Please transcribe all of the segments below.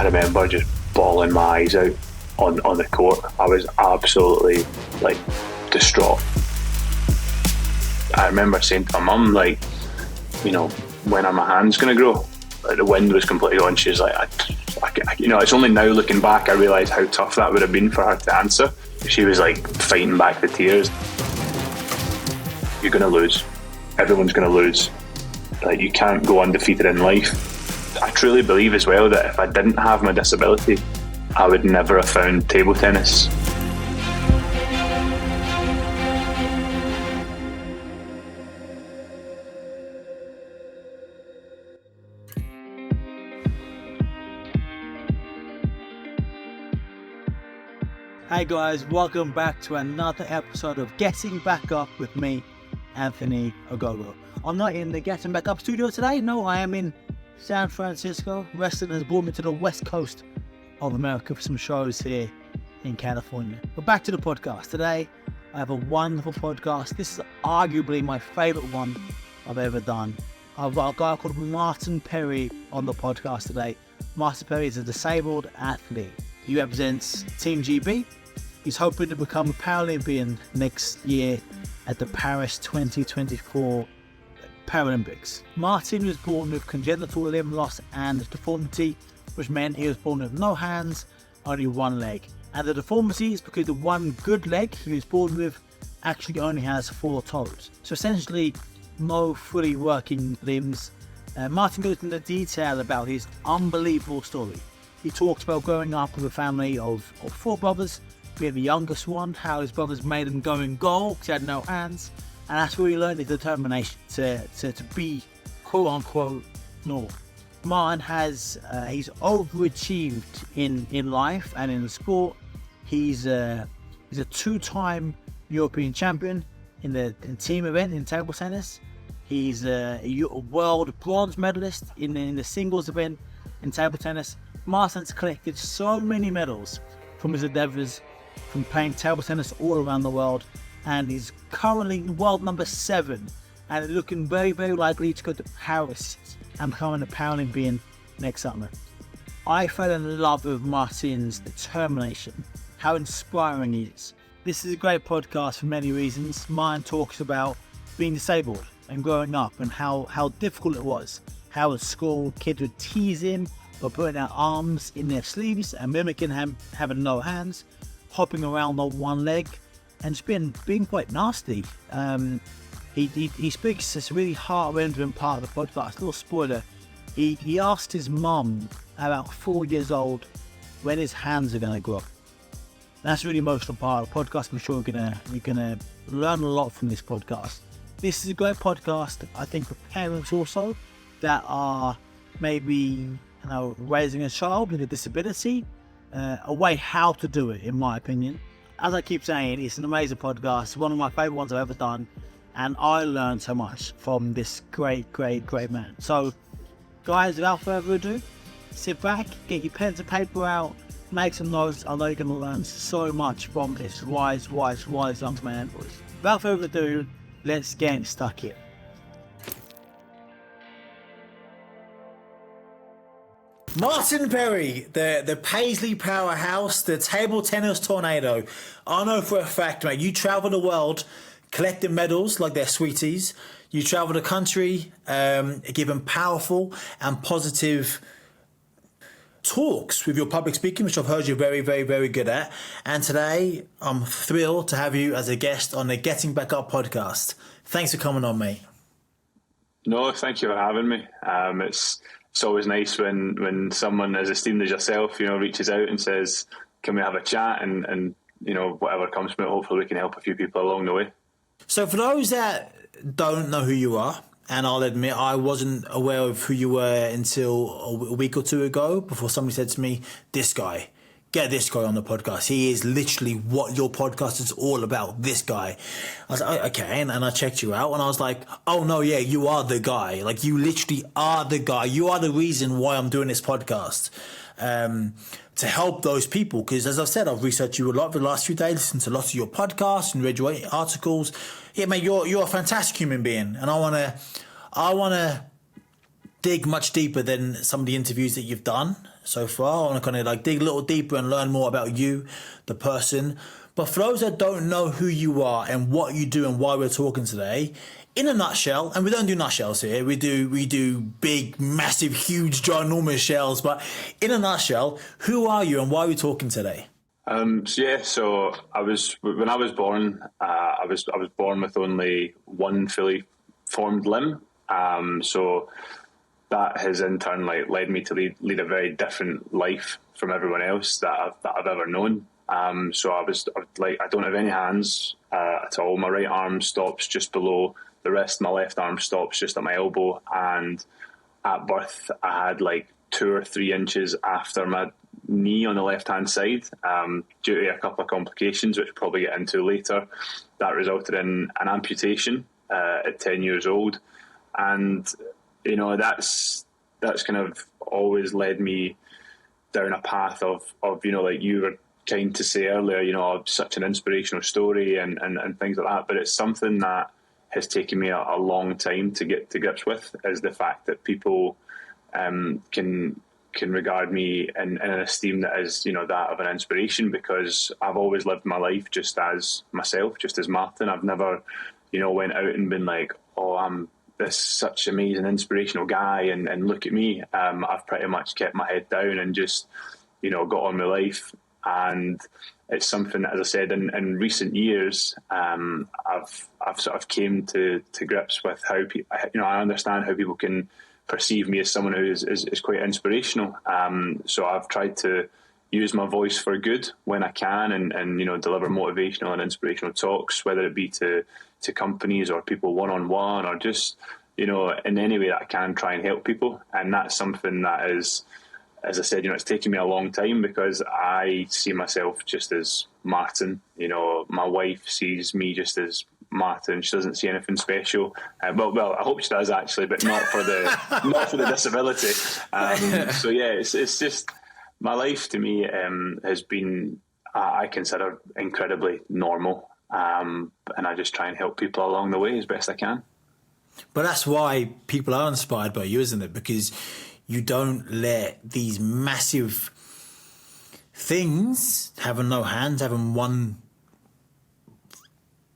I remember just bawling my eyes out on the court. I was absolutely like distraught. I remember saying to my mum, like, you know, when are my hands going to grow? Like, the wind was completely gone. She was like, you know, it's only now looking back I realise how tough that would have been for her to answer. She was like fighting back the tears. You're going to lose. Everyone's going to lose. Like, you can't go undefeated in life. I truly believe as well that if I didn't have my disability, I would never have found table tennis. Hey guys, welcome back to another episode of Getting Back Up with me, Anthony Ogogo. I'm not in the Getting Back Up studio today. No, I am in San Francisco. Wrestling has brought me to the west coast of America for some shows here in California. But back to the podcast. Today, I have a wonderful podcast. This is arguably my favorite one I've ever done. I've got a guy called Martin Perry on the podcast today. Martin Perry is a disabled athlete. He represents Team GB. He's hoping to become a Paralympian next year at the Paris 2024 Paralympics. Martin was born with congenital limb loss and deformity, which meant he was born with no hands, only one leg. And the deformity is because the one good leg he was born with actually only has 4 toes. So essentially, no fully working limbs. Martin goes into detail about his unbelievable story. He talks about growing up with a family of 4 brothers. We have the youngest one, how his brothers made him go in goal because he had no hands. And that's where he learned his determination to be quote unquote normal. Martin he's overachieved in life and in the sport. He's a 2-time European champion in team event in table tennis. He's a world bronze medalist in the singles event in table tennis. Martin's collected so many medals from his endeavours from playing table tennis all around the world, and he's currently world number 7 and looking very, very likely to go to Paris and becoming a Paralympian next summer. I fell in love with Martin's determination, how inspiring he is. This is a great podcast for many reasons. Martin talks about being disabled and growing up and how difficult it was, how at school kids would tease him by putting their arms in their sleeves and mimicking him having no hands, hopping around on one leg, and just being quite nasty. He speaks this really heart-rending part of the podcast. Little spoiler: he asked his mum, about 4 years old, when his hands are going to grow. That's a really emotional part of the podcast. I'm sure you're gonna learn a lot from this podcast. This is a great podcast, I think, for parents also that are maybe raising a child with a disability. A way how to do it, in my opinion. As I keep saying, it's an amazing podcast, one of my favourite ones I've ever done, and I learned so much from this great man. So, guys, without further ado, sit back, get your pens and paper out, make some notes. I know you're going to learn so much from this wise young man. Without further ado, let's get stuck in. Martin Perry, the Paisley powerhouse, the table tennis tornado. I know for a fact, mate, you travel the world collecting medals like they're sweeties. You travel the country giving powerful and positive talks with your public speaking, which I've heard you're very, very, very good at. And today, I'm thrilled to have you as a guest on the Getting Back Up podcast. Thanks for coming on, mate. No, thank you for having me. It's always nice when someone as esteemed as yourself, reaches out and says, can we have a chat? And whatever comes from it, hopefully we can help a few people along the way. So for those that don't know who you are, and I'll admit I wasn't aware of who you were until a week or 2 ago, before somebody said to me, get this guy on the podcast. He is literally what your podcast is all about, this guy. I was like, okay, and I checked you out, and I was like, oh no, yeah, you are the guy. Like, you literally are the guy. You are the reason why I'm doing this podcast, to help those people. Because as I've said, I've researched you a lot over the last few days, listened to lots of your podcasts and read your articles. Yeah, mate, you're a fantastic human being, and I wanna dig much deeper than some of the interviews that you've done so far. I want to kind of like dig a little deeper and learn more about you, the person. But for those that don't know who you are and what you do and why we're talking today, in a nutshell, and we don't do nutshells here, we do big, massive, huge, ginormous shells, but in a nutshell, who are you and why are we talking today? So when I was born, I was born with only one fully formed limb. So that has in turn led me to lead a very different life from everyone else that I've ever known. So I don't have any hands at all. My right arm stops just below the wrist. My left arm stops just at my elbow. And at birth, I had 2 or 3 inches after my knee on the left-hand side, due to a couple of complications, which we'll probably get into later. That resulted in an amputation at 10 years old. And, that's kind of always led me down a path of like you were kind to say earlier, such an inspirational story and things like that. But it's something that has taken me a long time to get to grips with, is the fact that people can regard me in an esteem that is, that of an inspiration, because I've always lived my life just as myself, just as Martin. I've never, went out and been like, oh, I'm this such amazing, inspirational guy, and look at me. I've pretty much kept my head down and just, got on with life. And it's something that, as I said, in recent years, I've sort of came to grips with how I understand how people can perceive me as someone who is quite inspirational. So I've tried to use my voice for good when I can, and deliver motivational and inspirational talks, whether it be to companies or people one-on-one, or just in any way that I can try and help people. And that's something that is, as I said, it's taken me a long time, because I see myself just as Martin. My wife sees me just as Martin. She doesn't see anything special. Well, I hope she does actually, but not for the disability. So yeah, it's just my life to me has been, I consider, incredibly normal, and I just try and help people along the way as best I can. But that's why people are inspired by you, isn't it? Because you don't let these massive things, having no hands, having one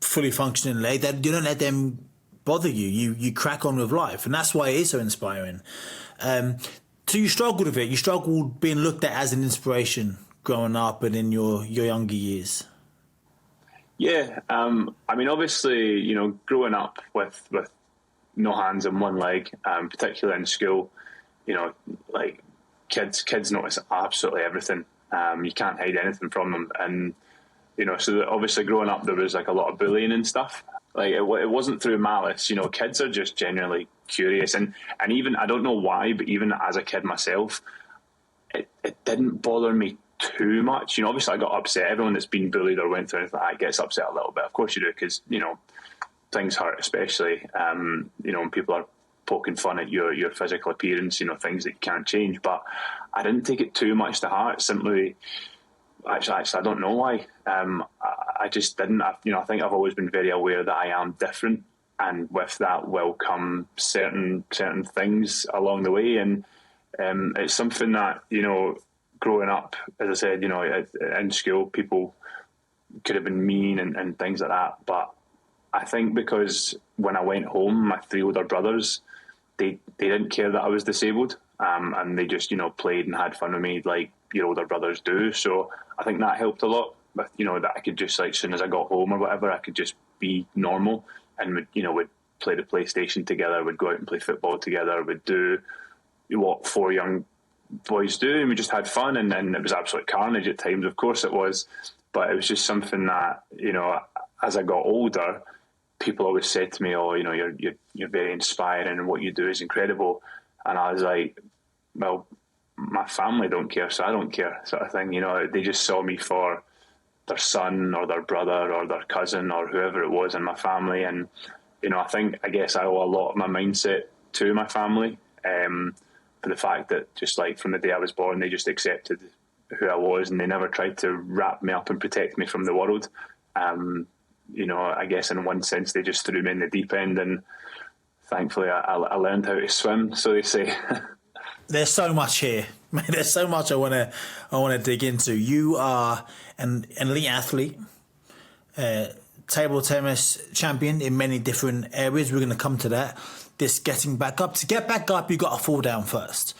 fully functioning leg, that you don't let them bother you. You crack on with life, and that's why it is so inspiring. So you struggled with it. You struggled being looked at as an inspiration growing up and in your younger years. Yeah, obviously, growing up with no hands and one leg, particularly in school, kids notice absolutely everything. You can't hide anything from them, and so obviously growing up there was a lot of bullying and stuff. It wasn't through malice. Kids are just genuinely curious, and even, I don't know why, but even as a kid myself, it didn't bother me too much. Obviously I got upset. Everyone that's been bullied or went through anything like that gets upset a little bit. Of course you do, because things hurt, especially when people are poking fun at your physical appearance, things that you can't change. But I didn't take it too much to heart. Simply, actually, I don't know why. I just didn't. I think I've always been very aware that I am different, and with that will come certain things along the way. And it's something that growing up, as I said, in school, people could have been mean and things like that. But I think because when I went home, my 3 older brothers, they didn't care that I was disabled, and they just played and had fun with me like your older brothers do. So I think that helped a lot. But that I could just, as soon as I got home or whatever, I could just be normal, and would play the PlayStation together, would go out and play football together, would do what 4 young boys do, and we just had fun. And it was absolute carnage at times, of course it was, but it was just something that as I got older, people always said to me, "Oh, you're very inspiring, and what you do is incredible." And I was like, "Well, my family don't care, so I don't care," sort of thing. They just saw me for their son or their brother or their cousin or whoever it was in my family. And I guess I owe a lot of my mindset to my family, for the fact that just from the day I was born, they just accepted who I was, and they never tried to wrap me up and protect me from the world. I guess in one sense they just threw me in the deep end, and thankfully I learned how to swim, so they say. There's so much here. There's so much I wanna dig into. You are an elite athlete, table tennis champion in many different areas. We're going to come to that. This getting back up. To get back up, you've got to fall down first.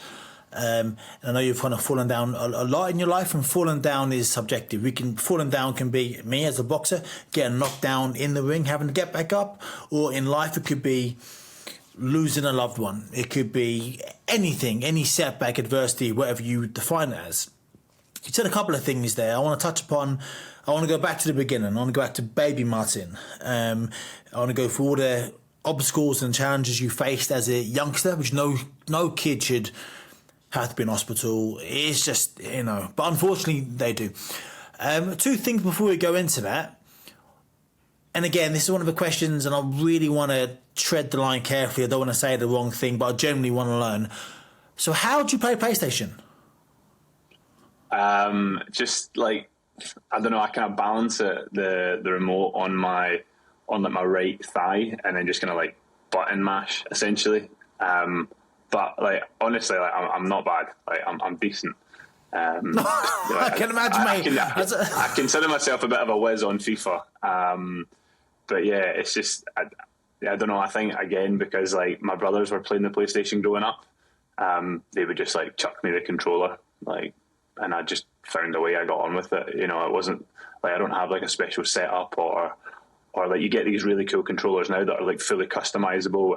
And I know you've kind of fallen down a lot in your life, and falling down is subjective. Falling down can be me as a boxer getting knocked down in the ring, having to get back up, or in life it could be losing a loved one. It could be anything, any setback, adversity, whatever you define it as. You said a couple of things there. I want to touch upon. I want to go back to the beginning. I want to go back to baby Martin. I want to go through all the obstacles and challenges you faced as a youngster, which no kid should have to be in hospital. It's just, but unfortunately they do. Two things before we go into that. And again, this is one of the questions, and I really want to tread the line carefully. I don't want to say the wrong thing, but I generally want to learn. So how do you play PlayStation? Just like, I don't know, I kind of balance the remote on my right thigh, and then just kind of like button mash essentially. But like, honestly, like I'm not bad. Like I'm decent. I can imagine, I consider myself a bit of a whiz on FIFA. But yeah, it's just, I don't know. I think again, because like my brothers were playing the PlayStation growing up, they would just like chuck me the controller, like, and I just found a way. I got on with it. It wasn't like I don't have like a special setup or like you get these really cool controllers now that are like fully customizable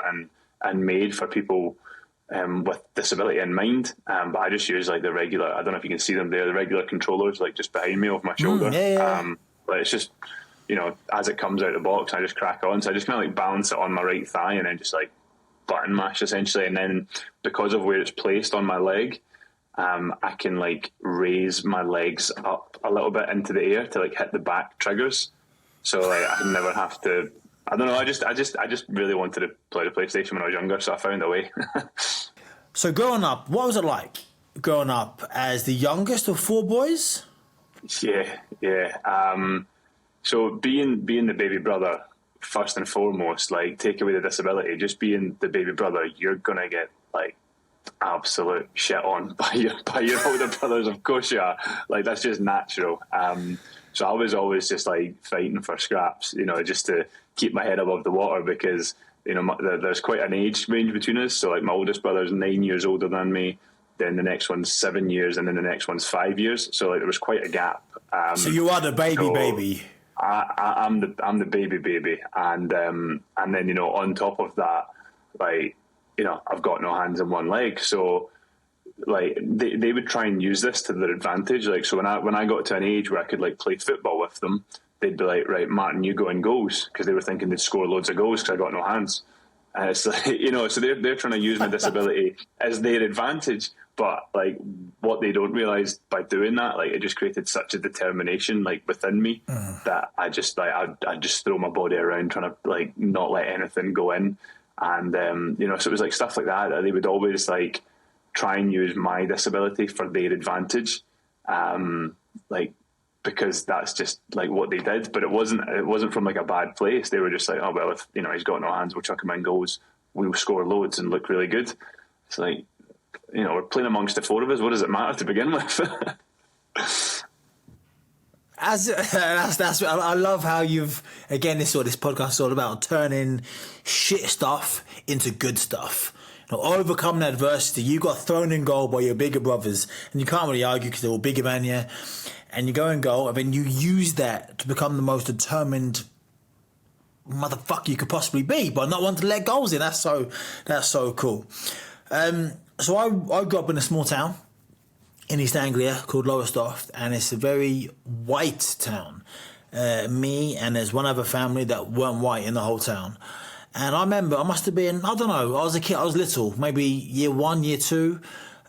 and made for people with disability in mind. But I just use like the regular. I don't know if you can see them there. The regular controllers, like just behind me, over my shoulder. But it's just, as it comes out of the box, I just crack on. So I just kind of like balance it on my right thigh and then just like button mash essentially. And then because of where it's placed on my leg, I can like raise my legs up a little bit into the air to like hit the back triggers. So like I never have to. I don't know. I just really wanted to play the PlayStation when I was younger, so I found a way. So growing up, what was it like growing up as the youngest of four boys? Yeah. So being the baby brother, first and foremost, like take away the disability, just being the baby brother, you're gonna get like absolute shit on by your older brothers. Of course you are. Like that's just natural. So I was always just like fighting for scraps, just to keep my head above the water, because there's quite an age range between us. So like my oldest brother's 9 years older than me, then the next one's 7 years, and then the next one's 5 years. So like there was quite a gap. So you are the baby. I'm the baby, and then on top of that, like I've got no hands and one leg, so like they would try and use this to their advantage. Like so when I got to an age where I could like play football with them, they'd be like, right, Martin, you go in goals, because they were thinking they'd score loads of goals because I got no hands. And it's like, so they're trying to use my disability as their advantage. But like what they don't realize by doing that, like it just created such a determination like within me that I just like I just throw my body around trying to like not let anything go in. And so it was like stuff like that they would always like try and use my disability for their advantage, like because that's just like what they did. But it wasn't from like a bad place. They were just like, oh well, if he's got no hands, we'll chuck him in goals, we'll score loads and look really good. It's like, we're playing amongst the four of us. What does it matter to begin with? I love how you've, again, this podcast is all about turning shit stuff into good stuff. Overcoming adversity. You got thrown in goal by your bigger brothers, and you can't really argue because they're all bigger than you. And you go in goal, and then you use that to become the most determined motherfucker you could possibly be, but not wanting to let goals in. That's so cool. So I grew up in a small town in East Anglia called Lowestoft, and it's a very white town. Me and there's one other family that weren't white in the whole town. And I remember I must have been, I don't know, I was a kid, I was little, maybe year 1, year 2.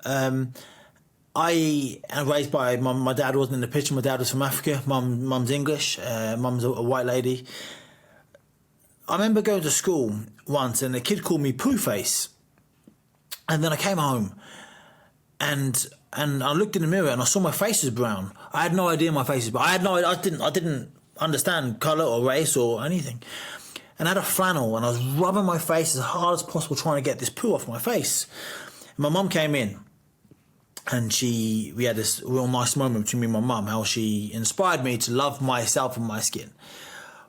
I am raised by mum. My dad wasn't in the picture. My dad was from Africa. Mum's English. Mum's a white lady. I remember going to school once and a kid called me Pooh Face. And then I came home and I looked in the mirror and I saw my face was brown. I had no idea my face was brown. I didn't understand colour or race or anything. and I had a flannel, and I was rubbing my face as hard as possible trying to get this poo off my face. And my mum came in, and we had this real nice moment between me and my mum, how she inspired me to love myself and my skin.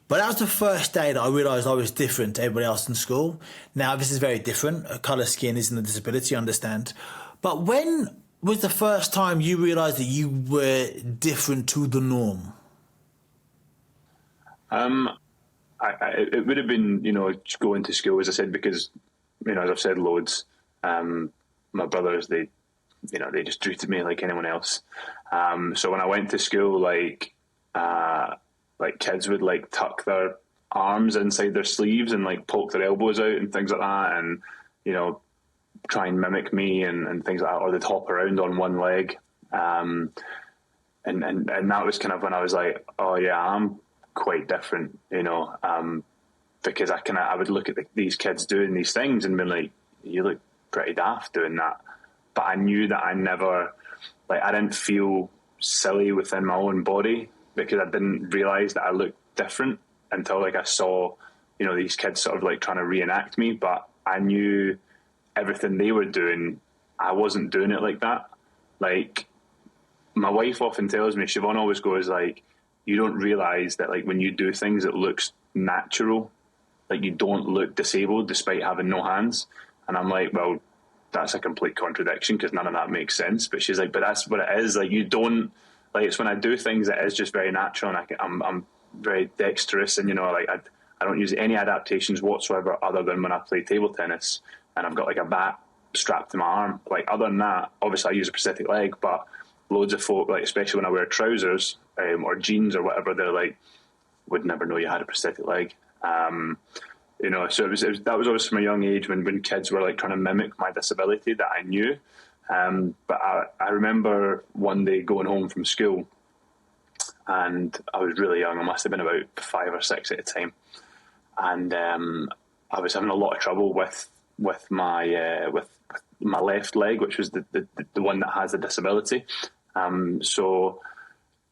But that was the first day that I realised I was different to everybody else in school. Now, this is very different. A colour skin isn't a disability, I understand. But when was the first time you realised that you were different to the norm? It would have been, going to school, as I said, because, as I've said loads, my brothers, they just treated me like anyone else. So when I went to school, like kids would like tuck their arms inside their sleeves and like poke their elbows out and things like that, and try and mimic me and things like that, or they'd hop around on one leg, and that was kind of when I was like, oh yeah, I'm quite different, because I would look at these kids doing these things and be like, you look pretty daft doing that, but I knew that I didn't feel silly within my own body, because I didn't realise that I looked different until I saw, these kids sort of like trying to reenact me. But I knew everything they were doing, I wasn't doing it like that. Like, my wife often tells me, Siobhan always goes like, you don't realise that like when you do things, it looks natural. Like, you don't look disabled despite having no hands. And I'm like, well, that's a complete contradiction, because none of that makes sense. But she's like, but that's what it is. Like, you don't, like, it's when I do things that is just very natural, and I'm very dexterous, and I don't use any adaptations whatsoever other than when I play table tennis and I've got like a bat strapped to my arm. Like, other than that, obviously I use a prosthetic leg, but loads of folk, like especially when I wear trousers or jeans or whatever, they're like, would never know you had a prosthetic leg. So that was always from a young age when kids were like trying to mimic my disability that I knew. But I remember one day going home from school, and I was really young. I must have been about 5 or 6 at the time, and I was having a lot of trouble with my left leg, which was the one that has the disability. So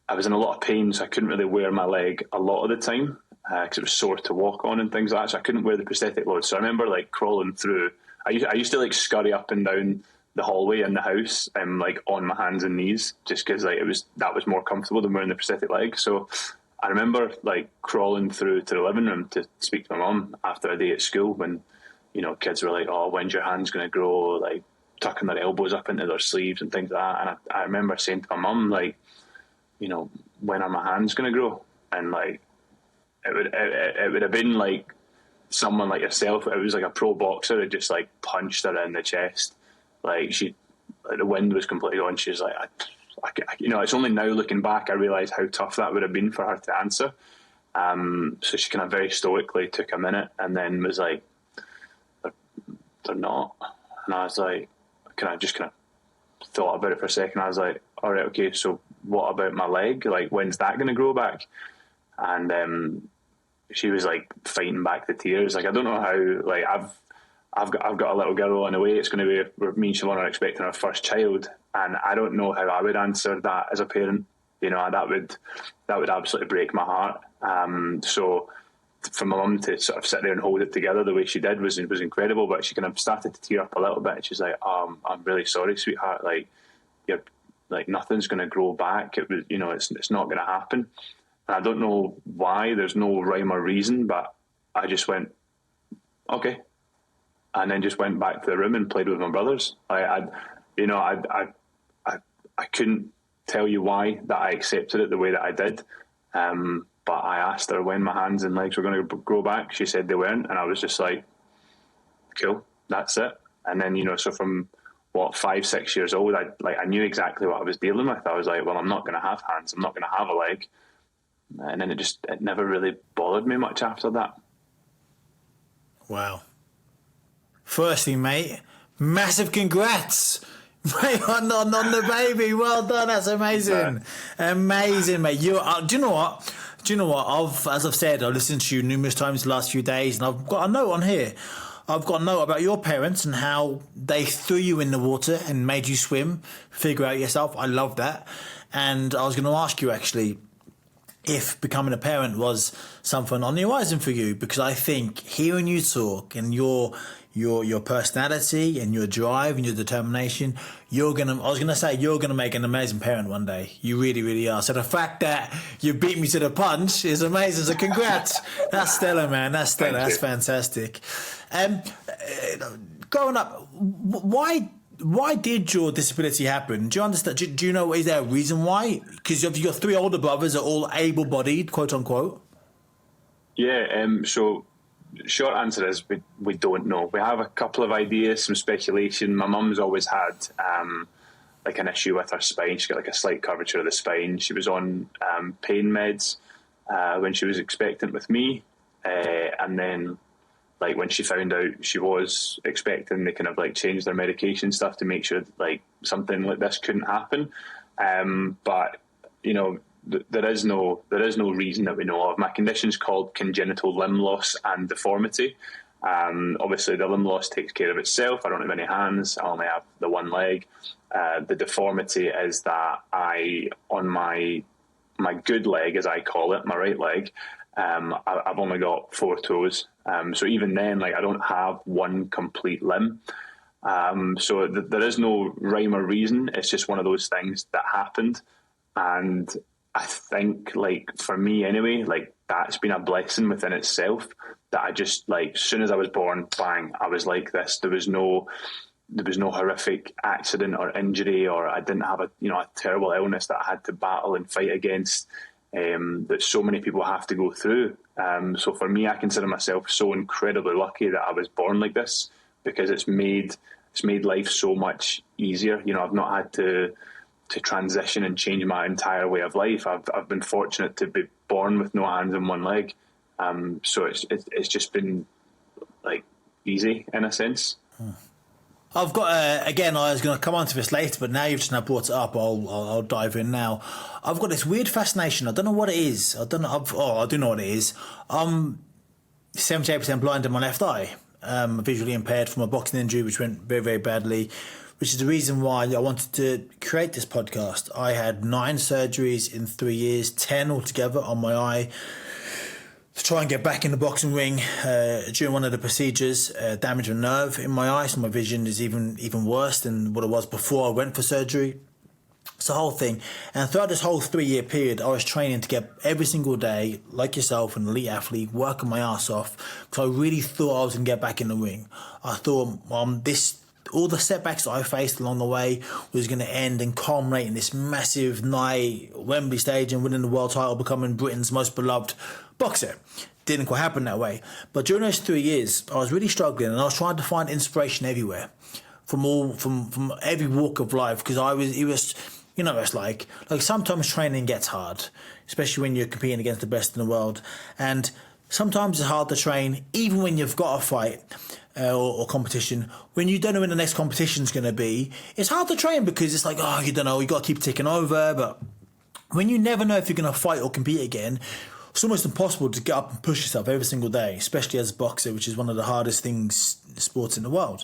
I was in a lot of pain, so I couldn't really wear my leg a lot of the time, because it was sore to walk on and things like that. So I couldn't wear the prosthetic load. So I remember like crawling through. I used to like scurry up and down the hallway in the house, like on my hands and knees, just because like that was more comfortable than wearing the prosthetic leg. So I remember like crawling through to the living room to speak to my mum after a day at school, when kids were like, oh, when's your hands going to grow, like tucking their elbows up into their sleeves and things like that. And I remember saying to my mum, like, when are my hands going to grow? And like it would have been like someone like yourself. It was like a pro boxer had just like punched her in the chest. Like, the wind was completely gone. She was like, it's only now looking back I realise how tough that would have been for her to answer. So she kind of very stoically took a minute and then was like, they're not. And I was like, I just kind of thought about it for a second. I was like, all right, okay, so what about my leg? Like, when's that going to grow back? And she was like fighting back the tears. Like, I don't know how. Like, I've got a little girl on the way. It's going to be me and Siobhan are expecting our first child, and I don't know how I would answer that as a parent. That would absolutely break my heart. So for my mum to sort of sit there and hold it together the way she did was incredible. But she kind of started to tear up a little bit. And she's like, I'm really sorry, sweetheart. Like, you're like, nothing's going to grow back. It was, it's not going to happen. And I don't know why. There's no rhyme or reason, but I just went, okay. And then just went back to the room and played with my brothers. I couldn't tell you why that I accepted it the way that I did. But I asked her when my hands and legs were going to grow back. She said they weren't, and I was just like, cool, that's it. And then, so from 5, 6 years old, I knew exactly what I was dealing with. I was like, well, I'm not going to have hands. I'm not going to have a leg. And then it never really bothered me much after that. Wow. Firstly, mate, massive congrats, mate, on the baby. Well done. That's amazing. Amazing, mate. Do you know what? As I've said, I've listened to you numerous times the last few days, and I've got a note on here. I've got a note about your parents and how they threw you in the water and made you swim, figure out yourself. I love that. And I was going to ask you, actually, if becoming a parent was something on the horizon for you, because I think hearing you talk and your personality and your drive and your determination, you're gonna make an amazing parent one day. You really, really are. So the fact that you beat me to the punch is amazing. So congrats. That's stellar, man. That's stellar. That's fantastic. Growing up, why did your disability happen? Do you understand? Do you know, is there a reason why? Because your three older brothers are all able-bodied, quote unquote. Yeah. So short answer is we don't know. We have a couple of ideas, some speculation. My mum's always had like an issue with her spine. She's got like a slight curvature of the spine. She was on pain meds when she was expectant with me, and then like when she found out she was expecting, they kind of like changed their medication stuff to make sure that, like, something like this couldn't happen. But you know, there is no reason that we know of. My condition's called congenital limb loss and deformity. Obviously, the limb loss takes care of itself. I don't have any hands. I only have the one leg. The deformity is that on my good leg, as I call it, my right leg, I've only got 4 toes. So even then, like, I don't have one complete limb. So there is no rhyme or reason. It's just one of those things that happened. And I think, like, for me anyway, like, that's been a blessing within itself, that I just, like, as soon as I was born, bang, I was like this. There was no horrific accident or injury, or I didn't have a terrible illness that I had to battle and fight against, that so many people have to go through. So for me, I consider myself so incredibly lucky that I was born like this, because it's made life so much easier. You know, I've not had to transition and change my entire way of life. I've been fortunate to be born with no hands and one leg. So it's just been, like, easy in a sense. I've got again, I was going to come on to this later, but now you've just now brought it up, I'll dive in now. I've got this weird fascination. I don't know what it is. I do know what it is. I'm 78% blind in my left eye. Visually impaired from a boxing injury which went very, very badly, which is the reason why I wanted to create this podcast. I had 9 surgeries in 3 years, 10 altogether on my eye, to try and get back in the boxing ring. During one of the procedures, damaged a nerve in my eye, so my vision is even worse than what it was before I went for surgery. It's the whole thing. And throughout this whole 3-year period, I was training to get every single day, like yourself, an elite athlete, working my ass off, because I really thought I was going to get back in the ring. I thought all the setbacks that I faced along the way was going to end and culminate in this massive night, Wembley Stadium, winning the world title, becoming Britain's most beloved boxer. Didn't quite happen that way. But during those 3 years, I was really struggling, and I was trying to find inspiration everywhere, from every walk of life, because it was, you know, it's like sometimes training gets hard, especially when you're competing against the best in the world, and sometimes it's hard to train, even when you've got a fight or competition. When you don't know when the next competition is going to be, it's hard to train, because it's like, oh, you don't know, you got to keep ticking over. But when you never know if you're going to fight or compete again, it's almost impossible to get up and push yourself every single day, especially as a boxer, which is one of the hardest sports in the world.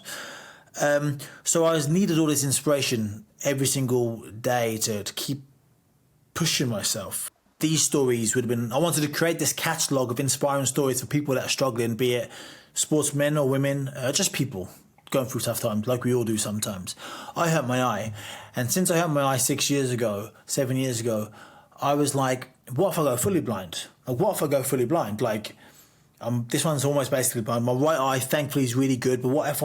So I needed all this inspiration every single day to keep pushing myself. These stories would have been, I wanted to create this catalogue of inspiring stories for people that are struggling, be it sportsmen or women, just people going through tough times, like we all do sometimes. I hurt my eye, and since I hurt my eye 7 years ago, I was like, what if I go fully blind? Like, this one's almost basically blind. My right eye, thankfully, is really good, but what if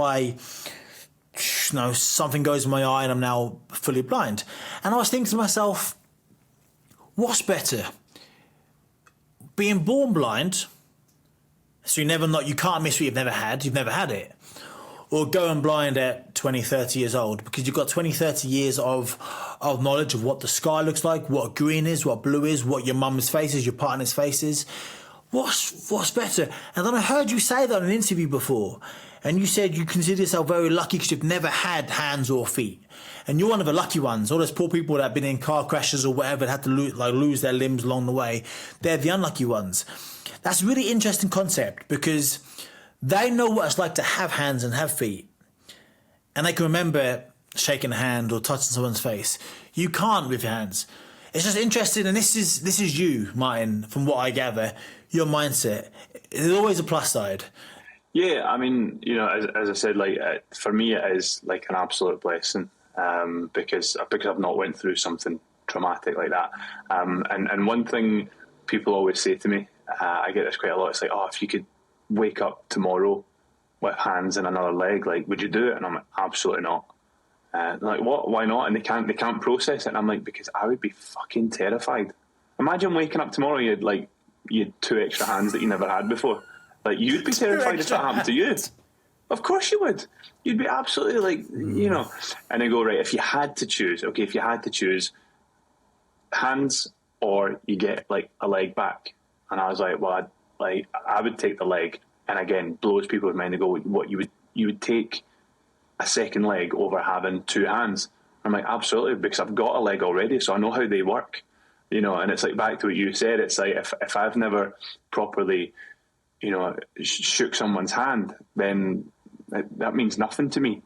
something goes in my eye and I'm now fully blind? And I was thinking to myself, what's better? Being born blind, so you can't miss what you've never had it, or going blind at 20, 30 years old, because you've got 20, 30 years of knowledge of what the sky looks like, what green is, what blue is, what your mum's face is, your partner's face is. What's better? And then I heard you say that in an interview before, and you said you consider yourself very lucky because you've never had hands or feet. And you're one of the lucky ones. All those poor people that have been in car crashes or whatever and had to lose their limbs along the way, they're the unlucky ones. That's a really interesting concept, because they know what it's like to have hands and have feet, and they can remember shaking a hand or touching someone's face. You can't with your hands. It's just interesting, and this is you, Martin, from what I gather, your mindset. There's always a plus side. Yeah, I mean, as I said, like for me, it is like an absolute blessing because I've not went through something traumatic like that. And one thing people always say to me, I get this quite a lot. It's like, oh, if you could wake up tomorrow with hands and another leg, like, would you do it? And I'm like, absolutely not. Like, what? Why not? And they can't process it. And I'm like, because I would be fucking terrified. Imagine waking up tomorrow, you had 2 extra hands that you never had before. Like, you'd be terrified if that happened to you. Of course you would. You'd be absolutely like, And I go, right, if you had to choose, hands or you get like a leg back. And I was like, well, I would take the leg. And again, blows people's mind to go, what, you would take a second leg over having 2 hands? I'm like, absolutely, because I've got a leg already, so I know how they work. And it's like back to what you said, it's like if I've never properly shook someone's hand, then that means nothing to me.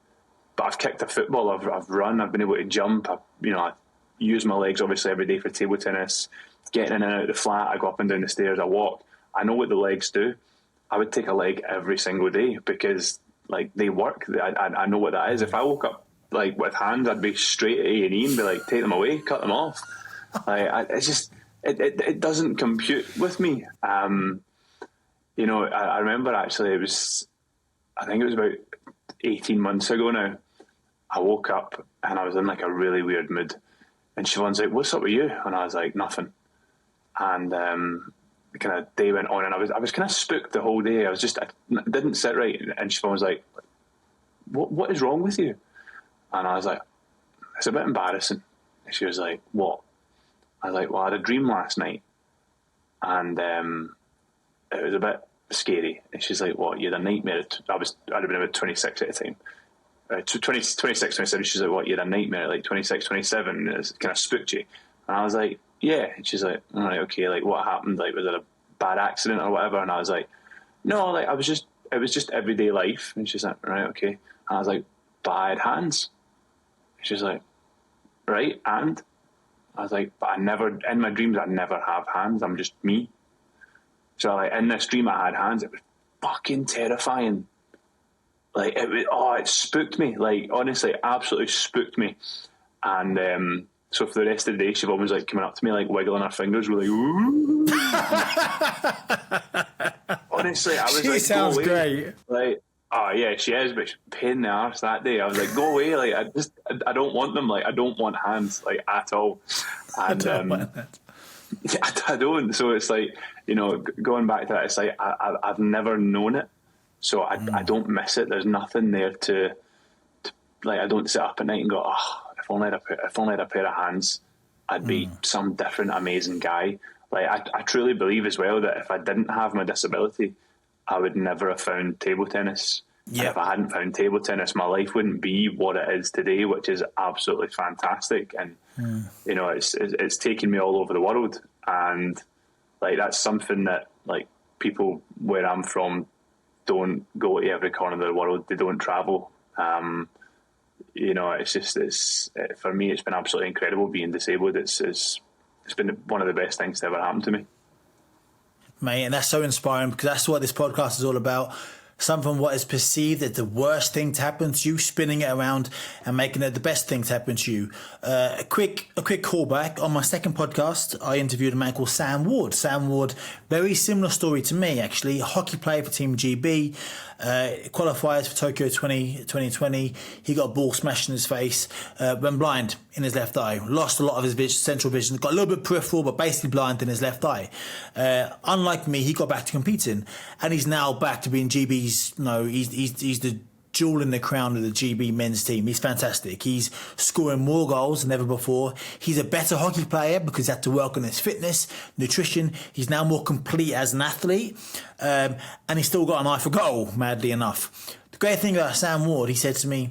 But I've kicked a football, I've run, I've been able to jump, I use my legs obviously every day for table tennis, getting in and out of the flat, I go up and down the stairs, I walk. I know what the legs do. I would take a leg every single day because like they work. I know what that is. If I woke up like with hands, I'd be straight at A&E and be like, take them away, cut them off. It's just it doesn't compute with me. I remember actually I think it was about 18 months ago now. I woke up and I was in like a really weird mood, and Siobhan's like, "What's up with you?" And I was like, "Nothing." And the kind of day went on, and I was kind of spooked the whole day. I didn't sit right, and Siobhan was like, "What is wrong with you?" And I was like, "It's a bit embarrassing." And she was like, "What?" I was like, "Well, I had a dream last night, and it was a bit scary." And she's like, "What? You had a nightmare?" I'd have been about 26 at the time. 26, 27. She's like, "What? You had a nightmare at like 26, 27? It kind of spooked you?" And I was like, "Yeah." And she's like, "All right, okay. Like, what happened? Like, was it a bad accident or whatever?" And I was like, "No, like, it was just everyday life." And she's like, "Right, okay." And I was like, "But I had hands." And she's like, "Right, and?" I was like, "But in my dreams, I never have hands. I'm just me." So like in this dream, I had hands. It was fucking terrifying. Like it spooked me. Like honestly, absolutely spooked me. And so for the rest of the day, Siobhan was like coming up to me, like wiggling her fingers, really. Ooh. Honestly, I was she like, sounds go away. Great. Like, oh yeah, she is, but she's a pain in the arse that day. I was like, go away. Like I don't want them. Like I don't want hands, like at all. And I don't want that. Yeah, I don't. So it's like, going back to that, it's like I've never known it, so I don't miss it. There's nothing there to like. I don't sit up at night and go, "Oh, if only I had a pair of hands, I'd be some different amazing guy." Like I truly believe as well that if I didn't have my disability, I would never have found table tennis. Yeah. And if I hadn't found table tennis, my life wouldn't be what it is today, which is absolutely fantastic. And it's taken me all over the world, and like that's something that like people where I'm from don't go to every corner of the world. They don't travel. It's for me, it's been absolutely incredible being disabled. It's been one of the best things to ever happen to me, mate. And that's so inspiring because that's what this podcast is all about. Something what is perceived as the worst thing to happen to you, spinning it around and making it the best thing to happen to you. A quick callback. On my second podcast, I interviewed a man called Sam Ward. Sam Ward, very similar story to me, actually. A hockey player for Team GB, qualifiers for Tokyo 2020. He got a ball smashed in his face, went blind in his left eye, lost a lot of his central vision, got a little bit peripheral, but basically blind in his left eye. Unlike me, he got back to competing, and he's now back to being GB's. He's the jewel in the crown of the GB men's team. He's fantastic. He's scoring more goals than ever before. He's a better hockey player because he had to work on his fitness, nutrition. He's now more complete as an athlete, and he's still got an eye for goal, madly enough. The great thing about Sam Ward, he said to me,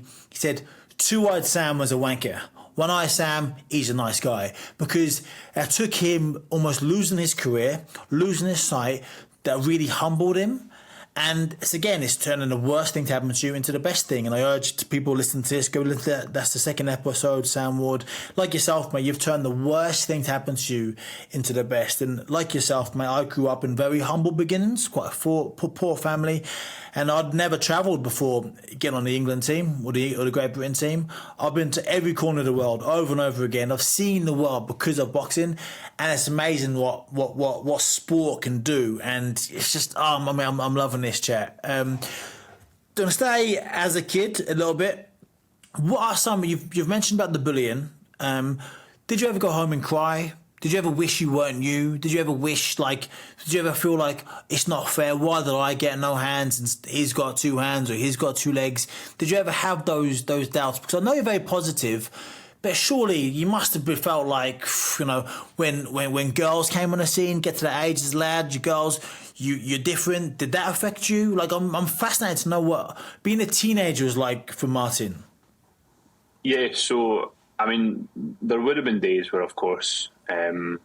two-eyed Sam was a wanker. One-eyed Sam, he's a nice guy, because it took him almost losing his career, losing his sight, that really humbled him. And it's turning the worst thing to happen to you into the best thing. And I urge people listening to this, go listen to that. That's the second episode, Sam Ward. Like yourself, mate, you've turned the worst thing to happen to you into the best. And like yourself, mate, I grew up in very humble beginnings, quite a poor family. And I'd never travelled before getting on the England team or the Great Britain team. I've been to every corner of the world over and over again. I've seen the world because of boxing, and it's amazing what sport can do. And it's just, I'm loving this chat. Gonna stay as a kid a little bit. What are some you've mentioned about the bullying? Did you ever go home and cry? Did you ever wish you weren't you? Did you ever feel like it's not fair? Why did I get no hands and he's got two hands or he's got two legs? Did you ever have those doubts? Because I know you're very positive, but surely you must have felt like, when girls came on the scene, get to that age as lad, you girls, you're different. Did that affect you? Like, I'm fascinated to know what being a teenager was like for Martin. Yeah, so I mean, there would have been days where, of course, I'm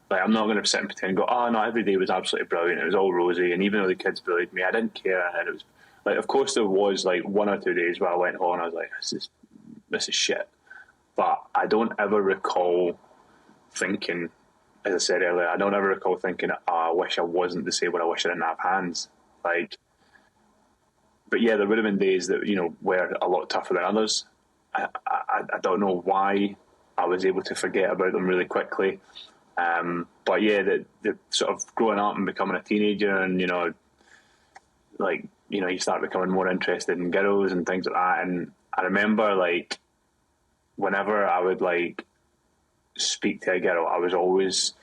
not going to sit and pretend and go, oh no, every day was absolutely brilliant. It was all rosy, and even though the kids bullied me, I didn't care. And it was like, of course, there was like 1 or 2 days where I went home and I was like, this is shit. But I don't ever recall thinking, as I said earlier, I don't ever recall thinking, I wish I wasn't disabled. I wish I didn't have hands. But yeah, there would have been days that were a lot tougher than others. I don't know why I was able to forget about them really quickly. But yeah, the sort of growing up and becoming a teenager, and you start becoming more interested in girls and things like that. And I remember whenever I would speak to a girl, I was always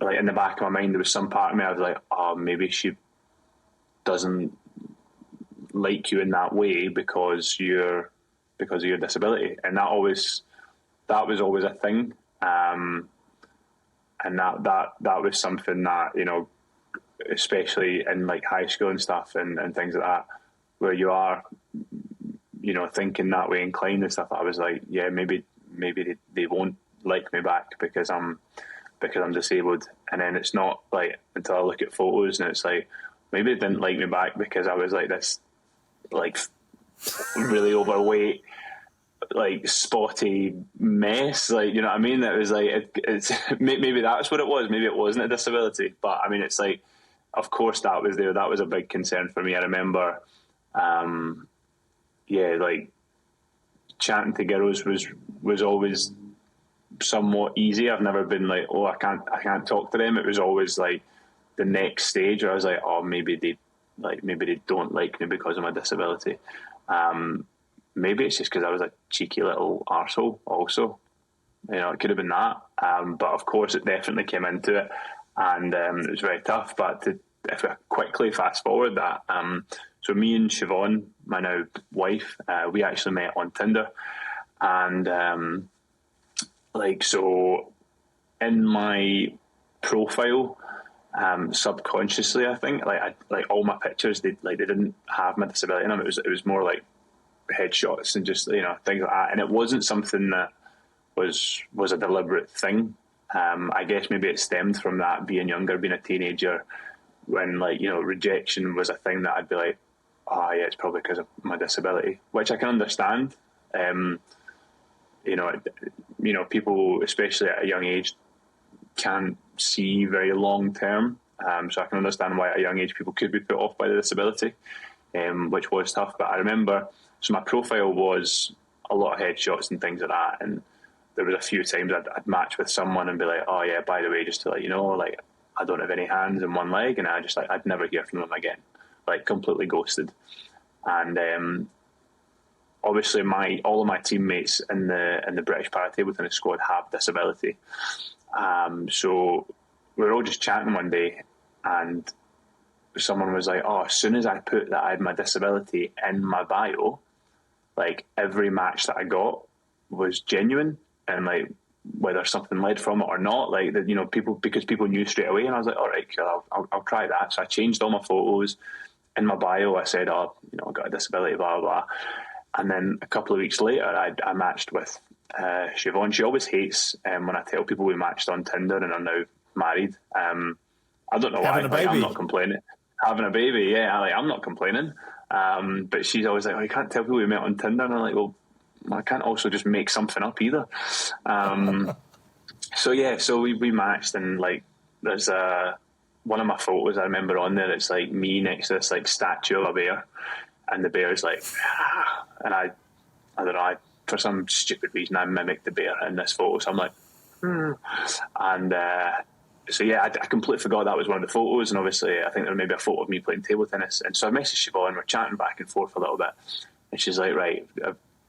in the back of my mind, there was some part of me I was like, oh, maybe she doesn't like you in that way because of your disability. And that was always a thing. And that was something that, especially in high school and stuff and things like that, where you are, thinking that way, inclined and stuff, I was like, yeah, maybe they won't like me back because I'm disabled. And then it's not until I look at photos and it's maybe they didn't like me back because I was this really overweight, spotty mess, you know what I mean? That was it's maybe that's what it was. Maybe it wasn't a disability, but I mean, it's of course that was there. That was a big concern for me. I remember, chatting to girls was always somewhat easy. I've never been I can't talk to them. It was always the next stage where I was oh, maybe they don't like me because of my disability. Maybe it's just because I was a cheeky little arsehole also. It could have been that. But of course it definitely came into it, and it was very tough. But if I quickly fast forward that, so me and Siobhan, my now wife, we actually met on Tinder. And so in my profile, subconsciously, I think all my pictures, they didn't have my disability in them. It was more headshots and just things like that, and it wasn't something that was a deliberate thing. I guess maybe it stemmed from that, being younger, being a teenager, when rejection was a thing that I'd be oh yeah, it's probably because of my disability, which I can understand. People, especially at a young age, can't see very long term, so I can understand why at a young age people could be put off by the disability, which was tough. But I remember, so my profile was a lot of headshots and things like that, and there was a few times I'd match with someone and be oh yeah, by the way, just to let you know, I don't have any hands and one leg, and I just I'd never hear from them again, completely ghosted. And obviously all of my teammates in the British Para-Table Tennis squad have disability, so we were all just chatting one day, and someone was oh, as soon as I put that I had my disability in my bio, every match that I got was genuine, and whether something led from it or not, people knew straight away. And I was all right, cool, I'll try that. So I changed all my photos. In my bio, I said, I've got a disability, blah, blah, blah. And then a couple of weeks later, I matched with Siobhan. She always hates when I tell people we matched on Tinder and are now married. I don't know why. Having a baby. I'm not complaining. having a baby. Yeah, I'm not complaining. But she's always like, oh, you can't tell people we met on Tinder. And I'm like, well, I can't also just make something up either. So we matched, and like there's one of my photos I remember on there. It's like me next to this like statue of a bear, and the bear's like, ah, and I don't know. For some stupid reason, I mimicked the bear in this photo. So I'm like, and so yeah, I completely forgot that was one of the photos. And obviously, I think there was maybe a photo of me playing table tennis. And so I messaged Siobhan, we're chatting back and forth a little bit, and she's like, right,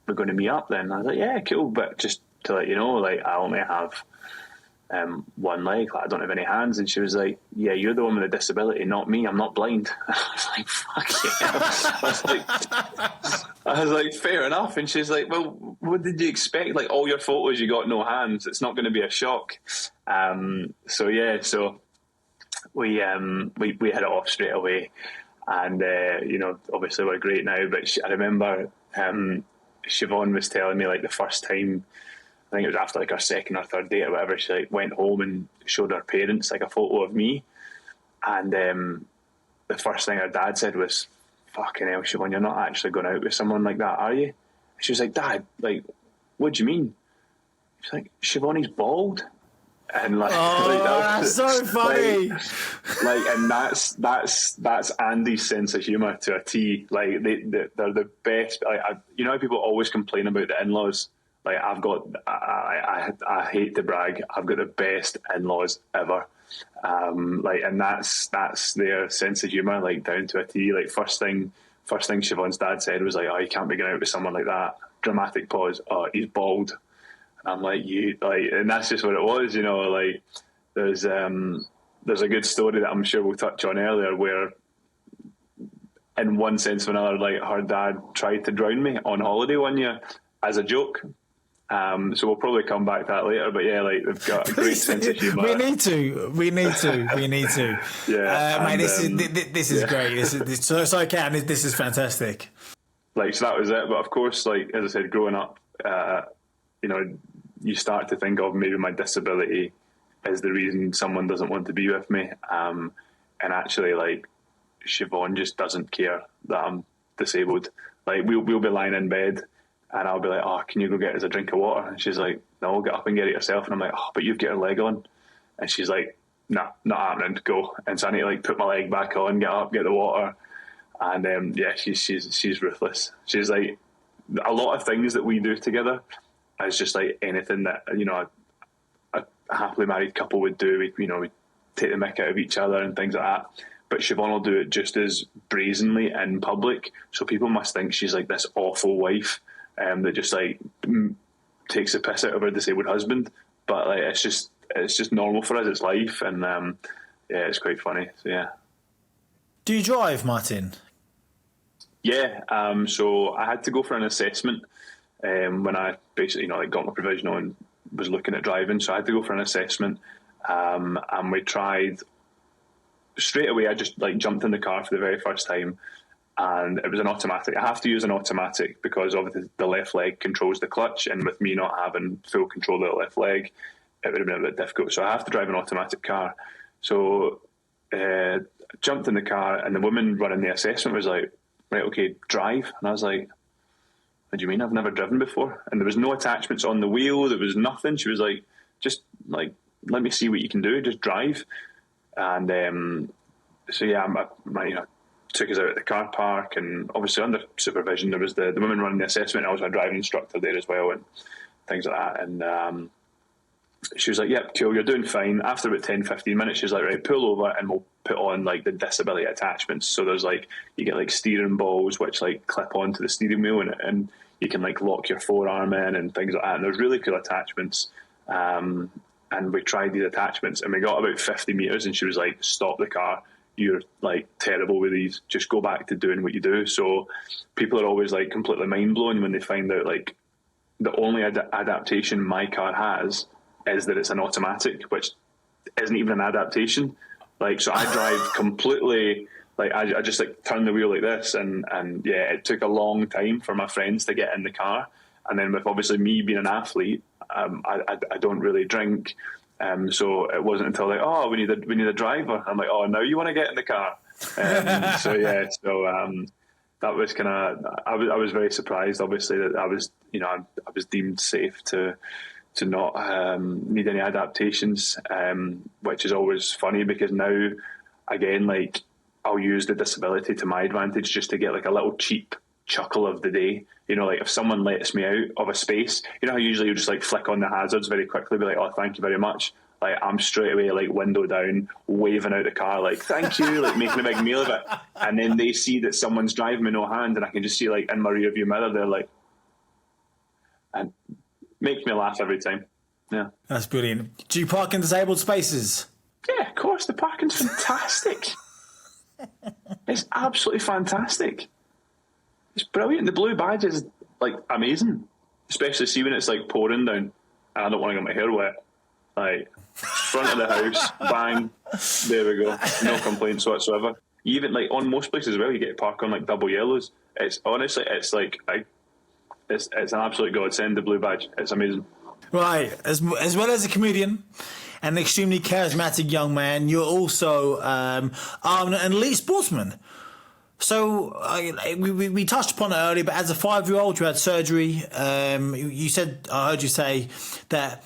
we're going to meet up then. And I was like, yeah, cool, but just to let you know, like I only have one leg, like I don't have any hands. And she was like, yeah, you're the one with a disability, not me, I'm not blind. I was like, fuck yeah. I was like, fair enough. And she's like, well, what did you expect? Like all your photos, you got no hands, it's not going to be a shock. So we hit it off straight away, and obviously we're great now. But I remember Siobhan was telling me like the first time, I think it was after like our second or third date or whatever, she like went home and showed her parents like a photo of me, and the first thing her dad said was, fucking hell, Siobhan, you're not actually going out with someone like that, are you? She was like, Dad, like, what do you mean? She's like, Siobhan, bald. And like, that's so funny. And that's Andy's sense of humour to a T. Like they're the best. Like how people always complain about the in-laws. Like I hate to brag, I've got the best in-laws ever. And that's their sense of humour, like down to a T. Like first thing Siobhan's dad said was like, oh, you can't be going out with someone like that. Dramatic pause. Oh, he's bald. I'm like, and that's just what it was, like there's a good story that I'm sure we'll touch on earlier where in one sense or another, like her dad tried to drown me on holiday one year as a joke. So we'll probably come back to that later, but yeah, like they've got a great sense of humour. We need to. Yeah, mate, this is great. So Kat, this is fantastic. Like, so that was it. But of course, like as I said, growing up, you start to think of maybe my disability as the reason someone doesn't want to be with me. And actually, like, Siobhan just doesn't care that I'm disabled. Like, we'll be lying in bed and I'll be like, oh, can you go get us a drink of water? And she's like, no, get up and get it yourself. And I'm like, oh, but you've got your leg on. And she's like, nah, not happening, go. And so I need to like put my leg back on, get up, get the water. And she's ruthless. She's like, a lot of things that we do together is just like anything that a happily married couple would do. We take the mick out of each other and things like that. But Siobhan will do it just as brazenly in public, so people must think she's like this awful wife that just like takes the piss out of her disabled husband. But like it's just normal for us. It's life, and it's quite funny. So yeah. Do you drive, Martin? Yeah. So I had to go for an assessment. When I basically, got my provisional and was looking at driving, so I had to go for an assessment, and we tried straight away. I just like jumped in the car for the very first time, and it was an automatic. I have to use an automatic because obviously the left leg controls the clutch, and with me not having full control of the left leg, it would have been a bit difficult. So I have to drive an automatic car. So jumped in the car, and the woman running the assessment was like, right, okay, drive. And I was like, what do you mean? I've never driven before. And there was no attachments on the wheel. There was nothing. She was like, just like, let me see what you can do. Just drive. And so yeah, I took us out at the car park, and obviously under supervision, there was the woman running the assessment. I was a driving instructor there as well, and things like that. And she was like, yep, cool, you're doing fine. After about 10-15 minutes, she was like, right, pull over and we'll put on like the disability attachments. So there's like, you get like steering balls which like clip onto the steering wheel, and you can like lock your forearm in and things like that. And there's really cool attachments. And we tried these attachments, and we got about 50 metres, and she was like, stop the car, you're like terrible with these, just go back to doing what you do. So people are always like completely mind blown when they find out like the only adaptation my car has is that it's an automatic, which isn't even an adaptation. Like, so I drive completely, like I just like turn the wheel like this, and yeah, it took a long time for my friends to get in the car. And then with obviously me being an athlete, I don't really drink. So it wasn't until like, oh, we need a driver. I'm like, oh, now you want to get in the car? That was kind of, I was very surprised, obviously, that I was deemed safe to not need any adaptations, which is always funny because now, again, like, I'll use the disability to my advantage just to get like a little cheap chuckle of the day. You know, like if someone lets me out of a space, you know how usually you just like flick on the hazards very quickly, be like, oh, thank you very much. Like I'm straight away like window down, waving out the car, like thank you, like making a big meal of it. And then they see that someone's driving with no hand, and I can just see like in my rear view mirror, they're like, and makes me laugh every time. Yeah, that's brilliant. Do you park in disabled spaces? Yeah, of course. The parking's fantastic. It's absolutely fantastic. It's brilliant. The blue badge is like amazing, especially see when it's like pouring down and I don't want to get my hair wet. Like front of the house, bang, there we go. No complaints whatsoever. Even like on most places as well, you get to park on like double yellows. It's honestly, it's like it's an absolute godsend. The blue badge, it's amazing. Right, as well as a comedian, an extremely charismatic young man, you're also an elite sportsman. So we touched upon it earlier, but as a 5-year-old, you had surgery. You said, I heard you say that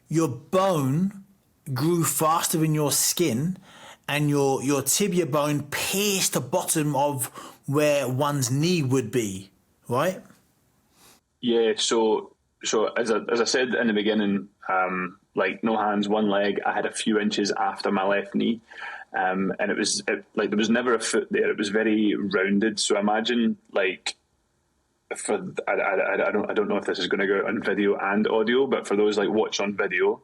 your bone grew faster than your skin, and your tibia bone pierced the bottom of where one's knee would be, right? Yeah. So as I said in the beginning, like no hands, one leg. I had a few inches after my left knee, and it was like there was never a foot there. It was very rounded. So imagine like I don't know if this is going to go out on video and audio, but for those like watch on video,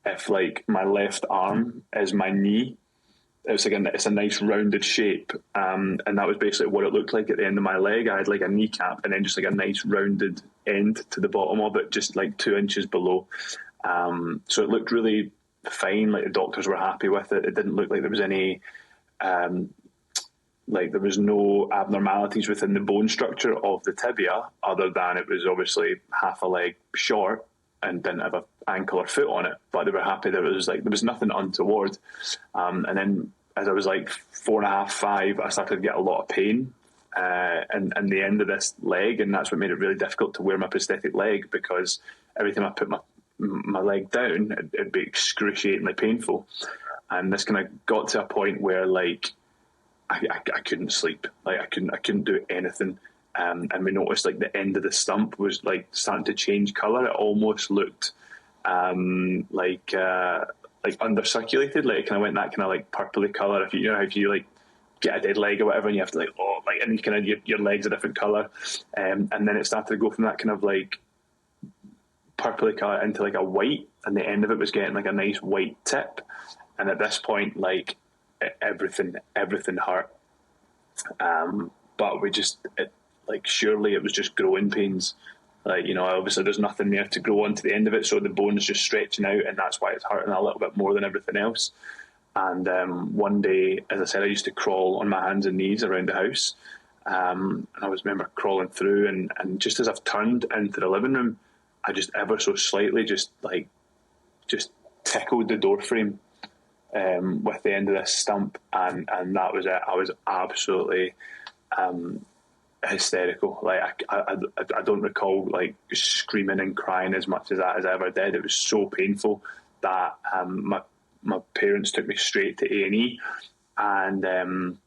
if like my left arm is my knee, it's a nice rounded shape, and that was basically what it looked like at the end of my leg. I had like a kneecap and then just like a nice rounded end to the bottom of it, just like 2 inches below. So it looked really fine. Like the doctors were happy with it. It didn't look like there was any, like there was no abnormalities within the bone structure of the tibia, other than it was obviously half a leg short and didn't have an ankle or foot on it. But they were happy that it was like there was nothing untoward. And then as I was like 4.5, 5, I started to get a lot of pain and the end of this leg, and that's what made it really difficult to wear my prosthetic leg, because every time I put my leg down, it'd be excruciatingly painful. And this kind of got to a point where like I couldn't sleep, like I couldn't do anything. And we noticed like the end of the stump was like starting to change colour. It almost looked like undercirculated, like it kind of went that kind of like purpley colour. If you know if you like get a dead leg or whatever, and you have to and you kind of your leg's a different colour, and then it started to go from that kind of like purpley colour into like a white, and the end of it was getting like a nice white tip. And at this point, like everything hurt. But we just surely it was just growing pains. Like, you know, obviously there's nothing there to grow onto the end of it, so the bone is just stretching out, and that's why it's hurting a little bit more than everything else. And one day, as I said, I used to crawl on my hands and knees around the house, and I remember crawling through, and just as I've turned into the living room, I just ever so slightly just tickled the door frame with the end of this stump, and that was it. I was absolutely hysterical. Like I don't recall like screaming and crying as much as I ever did. It was so painful that my parents took me straight to A&E, and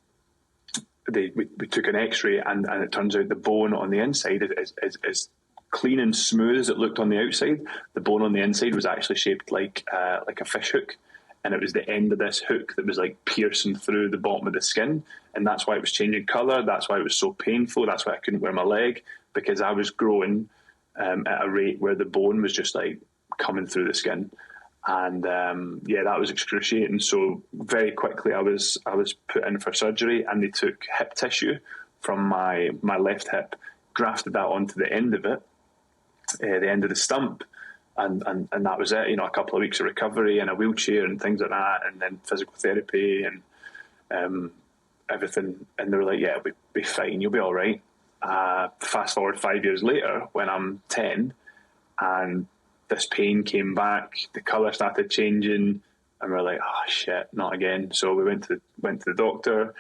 we took an X-ray, and it turns out the bone on the inside is clean and smooth as it looked on the outside. The bone on the inside was actually shaped like a fish hook, and it was the end of this hook that was like piercing through the bottom of the skin, and that's why it was changing colour. That's why it was so painful. That's why I couldn't wear my leg, because I was growing at a rate where the bone was just like coming through the skin. And that was excruciating. So very quickly I was put in for surgery, and they took hip tissue from my left hip, grafted that onto the end of it, the end of the stump, and that was it. You know, a couple of weeks of recovery in a wheelchair and things like that, and then physical therapy and everything. And they were like, yeah, it'll be fine, you'll be all right. Fast forward 5 years later, when I'm 10, and this pain came back, the colour started changing, And we're like, oh shit, not again. So we went to the doctor.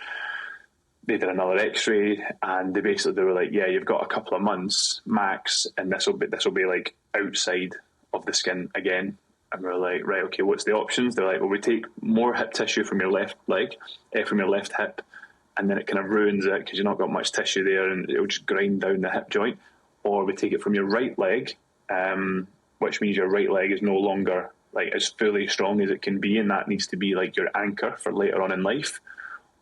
They did another X-ray, and they were like, yeah, you've got a couple of months max, and this will be like outside of the skin again. And we're like, right, okay, what's the options? They're like, well, we take more hip tissue from your left leg, from your left hip, and then it kind of ruins it because you've not got much tissue there, and it'll just grind down the hip joint. Or we take it from your right leg, which means your right leg is no longer like as fully strong as it can be, and that needs to be like your anchor for later on in life.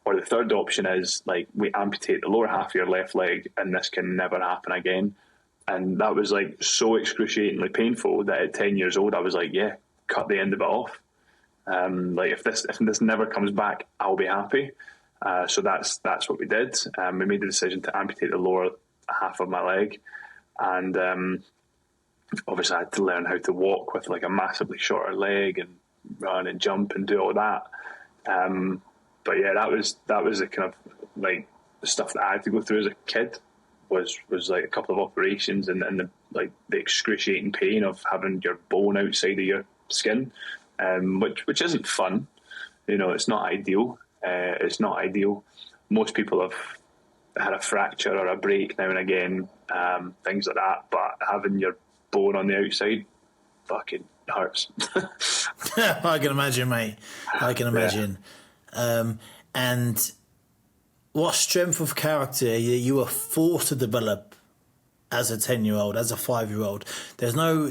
Or the third option is like we amputate the lower half of your left leg, and this can never happen again. And that was like so excruciatingly painful that at 10 years old I was like, yeah, cut the end of it off. Like if this never comes back, I'll be happy. So that's what we did. We made the decision to amputate the lower half of my leg, and obviously I had to learn how to walk with like a massively shorter leg and run and jump and do all that. But yeah, that was the kind of like the stuff that I had to go through as a kid was like a couple of operations and the excruciating pain of having your bone outside of your skin, which isn't fun. You know, it's not ideal. It's not ideal. Most people have had a fracture or a break now and again, things like that. But having your bone on the outside fucking hurts. I can imagine, mate. I can imagine. Yeah. And what strength of character you were forced to develop as a 10-year-old, as a 5-year-old. There's no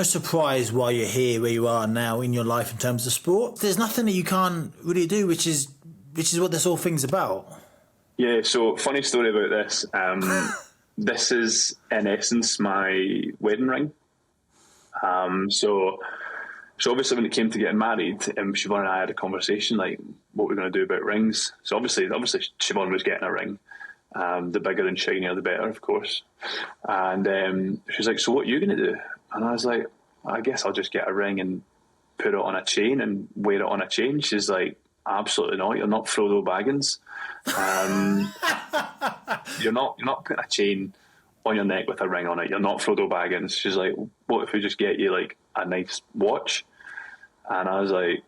surprise why you're here where you are now in your life in terms of sport. There's nothing that you can't really do, which is what this whole thing's about. Yeah, so funny story about this. This is in essence my wedding ring. So obviously when it came to getting married, Siobhan and I had a conversation like what we're going to do about rings. So obviously Siobhan was getting a ring. The bigger and shinier the better, of course. And she's like, so what are you going to do? And I was like, I guess I'll just get a ring and put it on a chain and wear it on a chain. She's like, absolutely not. You're not Frodo Baggins. You're not putting a chain on your neck with a ring on it. You're not Frodo Baggins. She's like, what if we just get you like a nice watch? And I was like,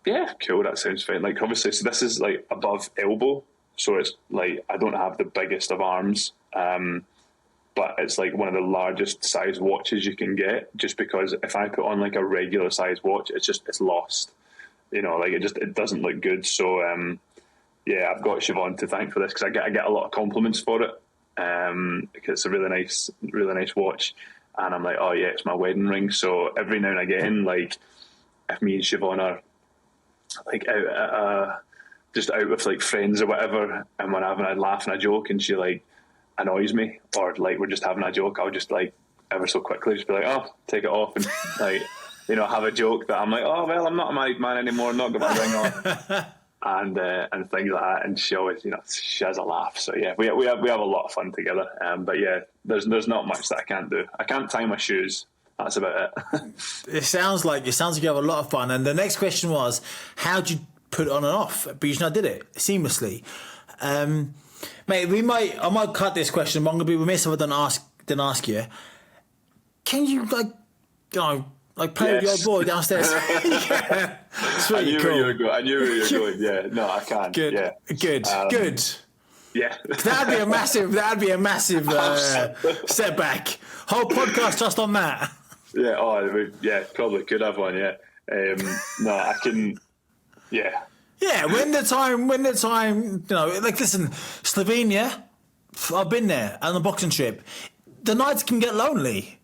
yeah, cool, that sounds fine. Like obviously, so this is like above elbow, so it's like I don't have the biggest of arms, but it's like one of the largest size watches you can get. Just because if I put on like a regular size watch, it's lost. You know, like it doesn't look good. So yeah, I've got Siobhan to thank for this because I get a lot of compliments for it. Because it's a really nice watch, and I'm like, oh yeah, it's my wedding ring. So every now and again, like if me and Siobhan are like just out with like friends or whatever, and we're having a laugh and a joke, and she like annoys me, or like we're just having a joke, I'll just like ever so quickly just be like, oh, take it off, and like have a joke that I'm like, oh well, I'm not a married man anymore, I'm not got my ring on. And things like that, and she always, she has a laugh. So yeah, we have a lot of fun together. But yeah, there's not much that I can't do. I can't tie my shoes. That's about it. It sounds like you have a lot of fun. And the next question was, how did you put it on and off? But you did it seamlessly. Mate, I might cut this question, but I'm gonna be remiss if I didn't ask you. Can you play with your old boy downstairs? Yeah. Sweet, I knew cool. where you were going. Yeah, no, I can. Good, yeah. Good. Yeah, That'd be a massive setback. Whole podcast just on that. Yeah, probably could have one. Yeah, no, I can. Yeah. Yeah, when the time, like listen, Slovenia, I've been there on a boxing trip. The nights can get lonely.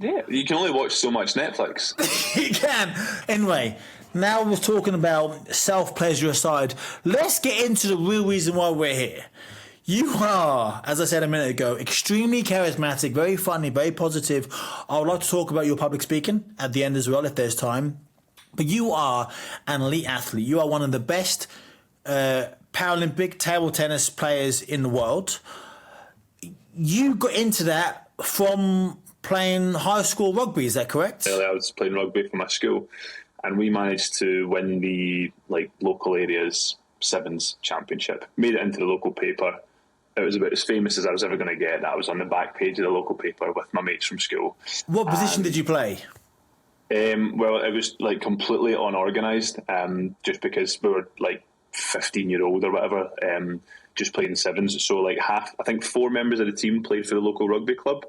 Yeah, you can only watch so much Netflix. You can. Anyway, now we're talking about self-pleasure aside. Let's get into the real reason why we're here. You are, as I said a minute ago, extremely charismatic, very funny, very positive. I would like to talk about your public speaking at the end as well, if there's time. But you are an elite athlete. You are one of the best Paralympic table tennis players in the world. You got into that from playing high school rugby, is that correct? I was playing rugby for my school, and we managed to win the local area's sevens championship. Made it into the local paper. It was about as famous as I was ever going to get. I was on the back page of the local paper with my mates from school. What position did you play? Well, it was like completely unorganised, just because we were like 15-year-old or whatever, just playing sevens. So like I think 4 members of the team played for the local rugby club,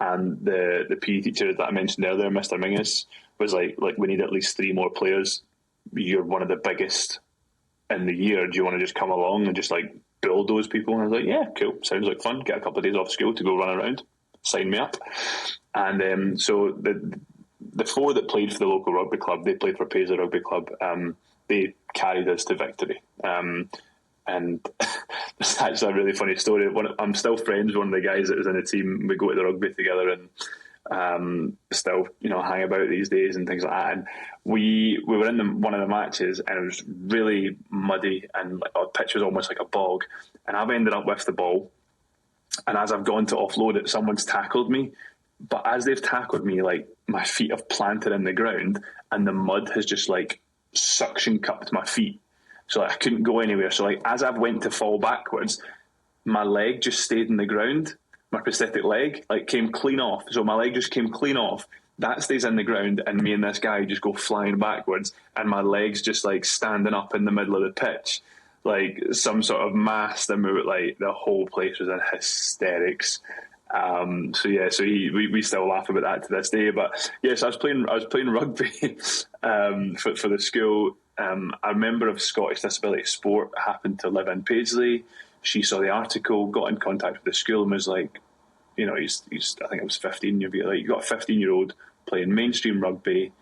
and the PE teacher that I mentioned earlier, Mr. Mingus, was like we need at least 3 more players. You're one of the biggest in the year. Do you want to just come along and just like bulldoze people? And I was like, yeah, cool, sounds like fun. Get a couple of days off school to go run around. Sign me up. And so the 4 that played for the local rugby club, they played for Paisley Rugby Club. They carried us to victory. And it's actually a really funny story. I'm still friends with one of the guys that was in the team. We go to the rugby together and still, hang about these days and things like that. And we were in one of the matches, and it was really muddy, and like our pitch was almost like a bog. And I've ended up with the ball, and as I've gone to offload it, someone's tackled me. But as they've tackled me, like my feet have planted in the ground, and the mud has just like suction cupped my feet, so like, I couldn't go anywhere. So like as I've went to fall backwards, my leg just stayed in the ground. My prosthetic leg like came clean off. So my leg just came clean off. That stays in the ground, and me and this guy just go flying backwards, and my legs just like standing up in the middle of the pitch, like some sort of mass. And like the whole place was in hysterics. We still laugh about that to this day. But yes, I was playing rugby for the school. A member of Scottish Disability Sport happened to live in Paisley. She saw the article, got in contact with the school, and was like, he's I think it was 15. You'd be like, you got a 15-year-old playing mainstream rugby.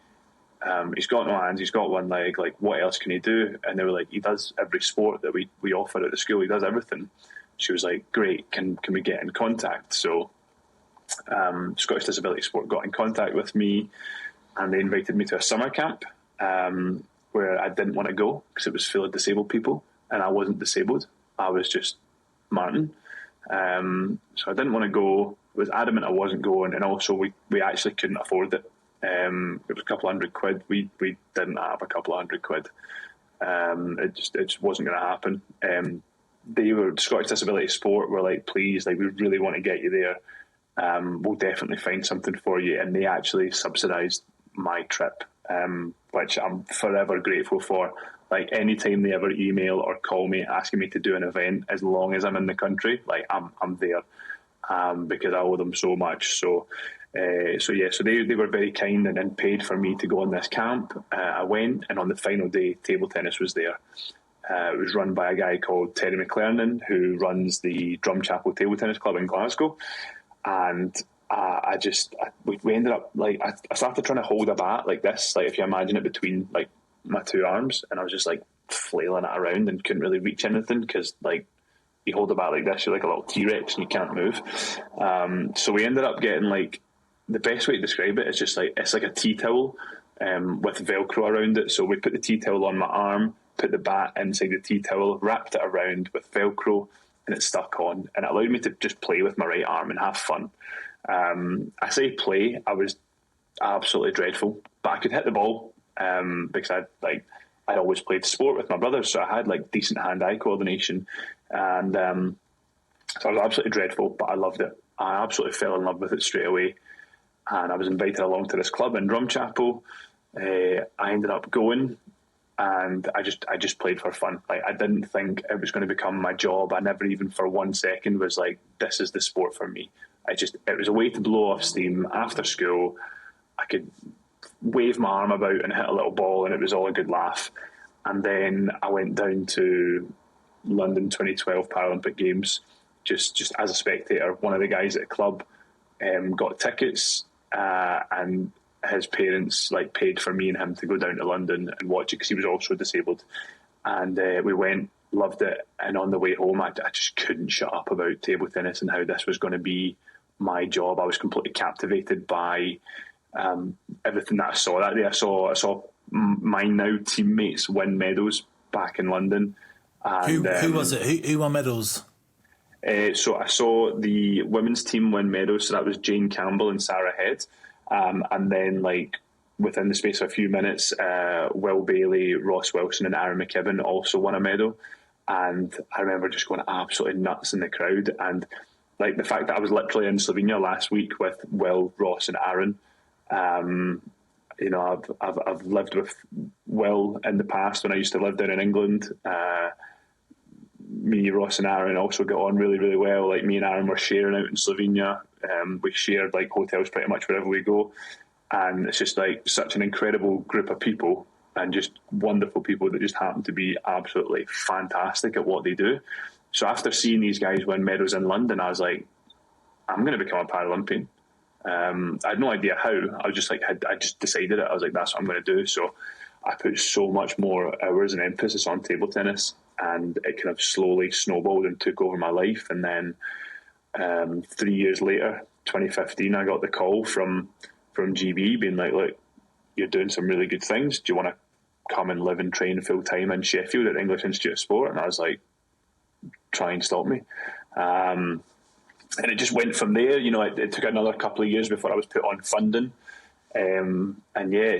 He's got no hands, he's got one leg. Like, what else can he do? And they were like, he does every sport that we offer at the school. He does everything. She was like, great, can we get in contact? So Scottish Disability Sport got in contact with me, and they invited me to a summer camp where I didn't want to go because it was full of disabled people, and I wasn't disabled. I was just Martin. So I didn't want to go. I was adamant I wasn't going, and also we actually couldn't afford it. It was a couple £100. We didn't have a couple £100. It just wasn't going to happen. Scottish Disability Sport were like, please, like we really want to get you there. We'll definitely find something for you, and they actually subsidised my trip, which I'm forever grateful for. Like anytime they ever email or call me asking me to do an event, as long as I'm in the country, like I'm there, because I owe them so much. So they were very kind and paid for me to go on this camp. I went, and on the final day, table tennis was there. It was run by a guy called Terry McLernan, who runs the Drumchapel Table Tennis Club in Glasgow. And we ended up, like, I started trying to hold a bat like this, like if you imagine it between like my 2 arms, and I was just like flailing it around and couldn't really reach anything because like you hold a bat like this, you're like a little T-Rex and you can't move. So we ended up getting, like, the best way to describe it is just like, it's like a tea towel with Velcro around it. So we put the tea towel on my arm, put the bat inside the tea towel, wrapped it around with Velcro, and it stuck on, and it allowed me to just play with my right arm and have fun. I say play, I was absolutely dreadful, but I could hit the ball because I'd always played sport with my brothers, so I had like decent hand-eye coordination, and so I was absolutely dreadful, but I loved it. I absolutely fell in love with it straight away, and I was invited along to this club in Drumchapel. I ended up going, and I just played for fun. Like, I didn't think it was going to become my job. I never even for 1 second was like, this is the sport for me. It was a way to blow off steam after school. I could wave my arm about and hit a little ball, and it was all a good laugh. And then I went down to London 2012 Paralympic Games just as a spectator. One of the guys at the club got tickets, and his parents like paid for me and him to go down to London and watch it because he was also disabled. And we went, loved it, and on the way home I just couldn't shut up about table tennis and how this was going to be my job. I was completely captivated by everything that I saw that day. I saw my now teammates win medals back in London. And, who was it? Who won medals? So I saw the women's team win medals. So that was Jane Campbell and Sarah Head. And then, like, within the space of a few minutes, Will Bailey, Ross Wilson and Aaron McKibben also won a medal. And I remember just going absolutely nuts in the crowd. And, like, the fact that I was literally in Slovenia last week with Will, Ross and Aaron, I've lived with Will in the past when I used to live down in England. Me, Ross, and Aaron also got on really, really well. Like, me and Aaron were sharing out in Slovenia. We shared like hotels pretty much wherever we go, and it's just like such an incredible group of people, and just wonderful people that just happen to be absolutely fantastic at what they do. So after seeing these guys win medals in London, I was like, I'm going to become a Paralympian. I had no idea how. I was just like, I just decided it. I was like, that's what I'm going to do. So I put so much more hours and emphasis on table tennis, and it kind of slowly snowballed and took over my life. And then 3 years later, 2015, I got the call from GB being like, look, you're doing some really good things. Do you want to come and live and train full time in Sheffield at the English Institute of Sport? And I was like, try and stop me. And it just went from there. It took another couple of years before I was put on funding. And yeah,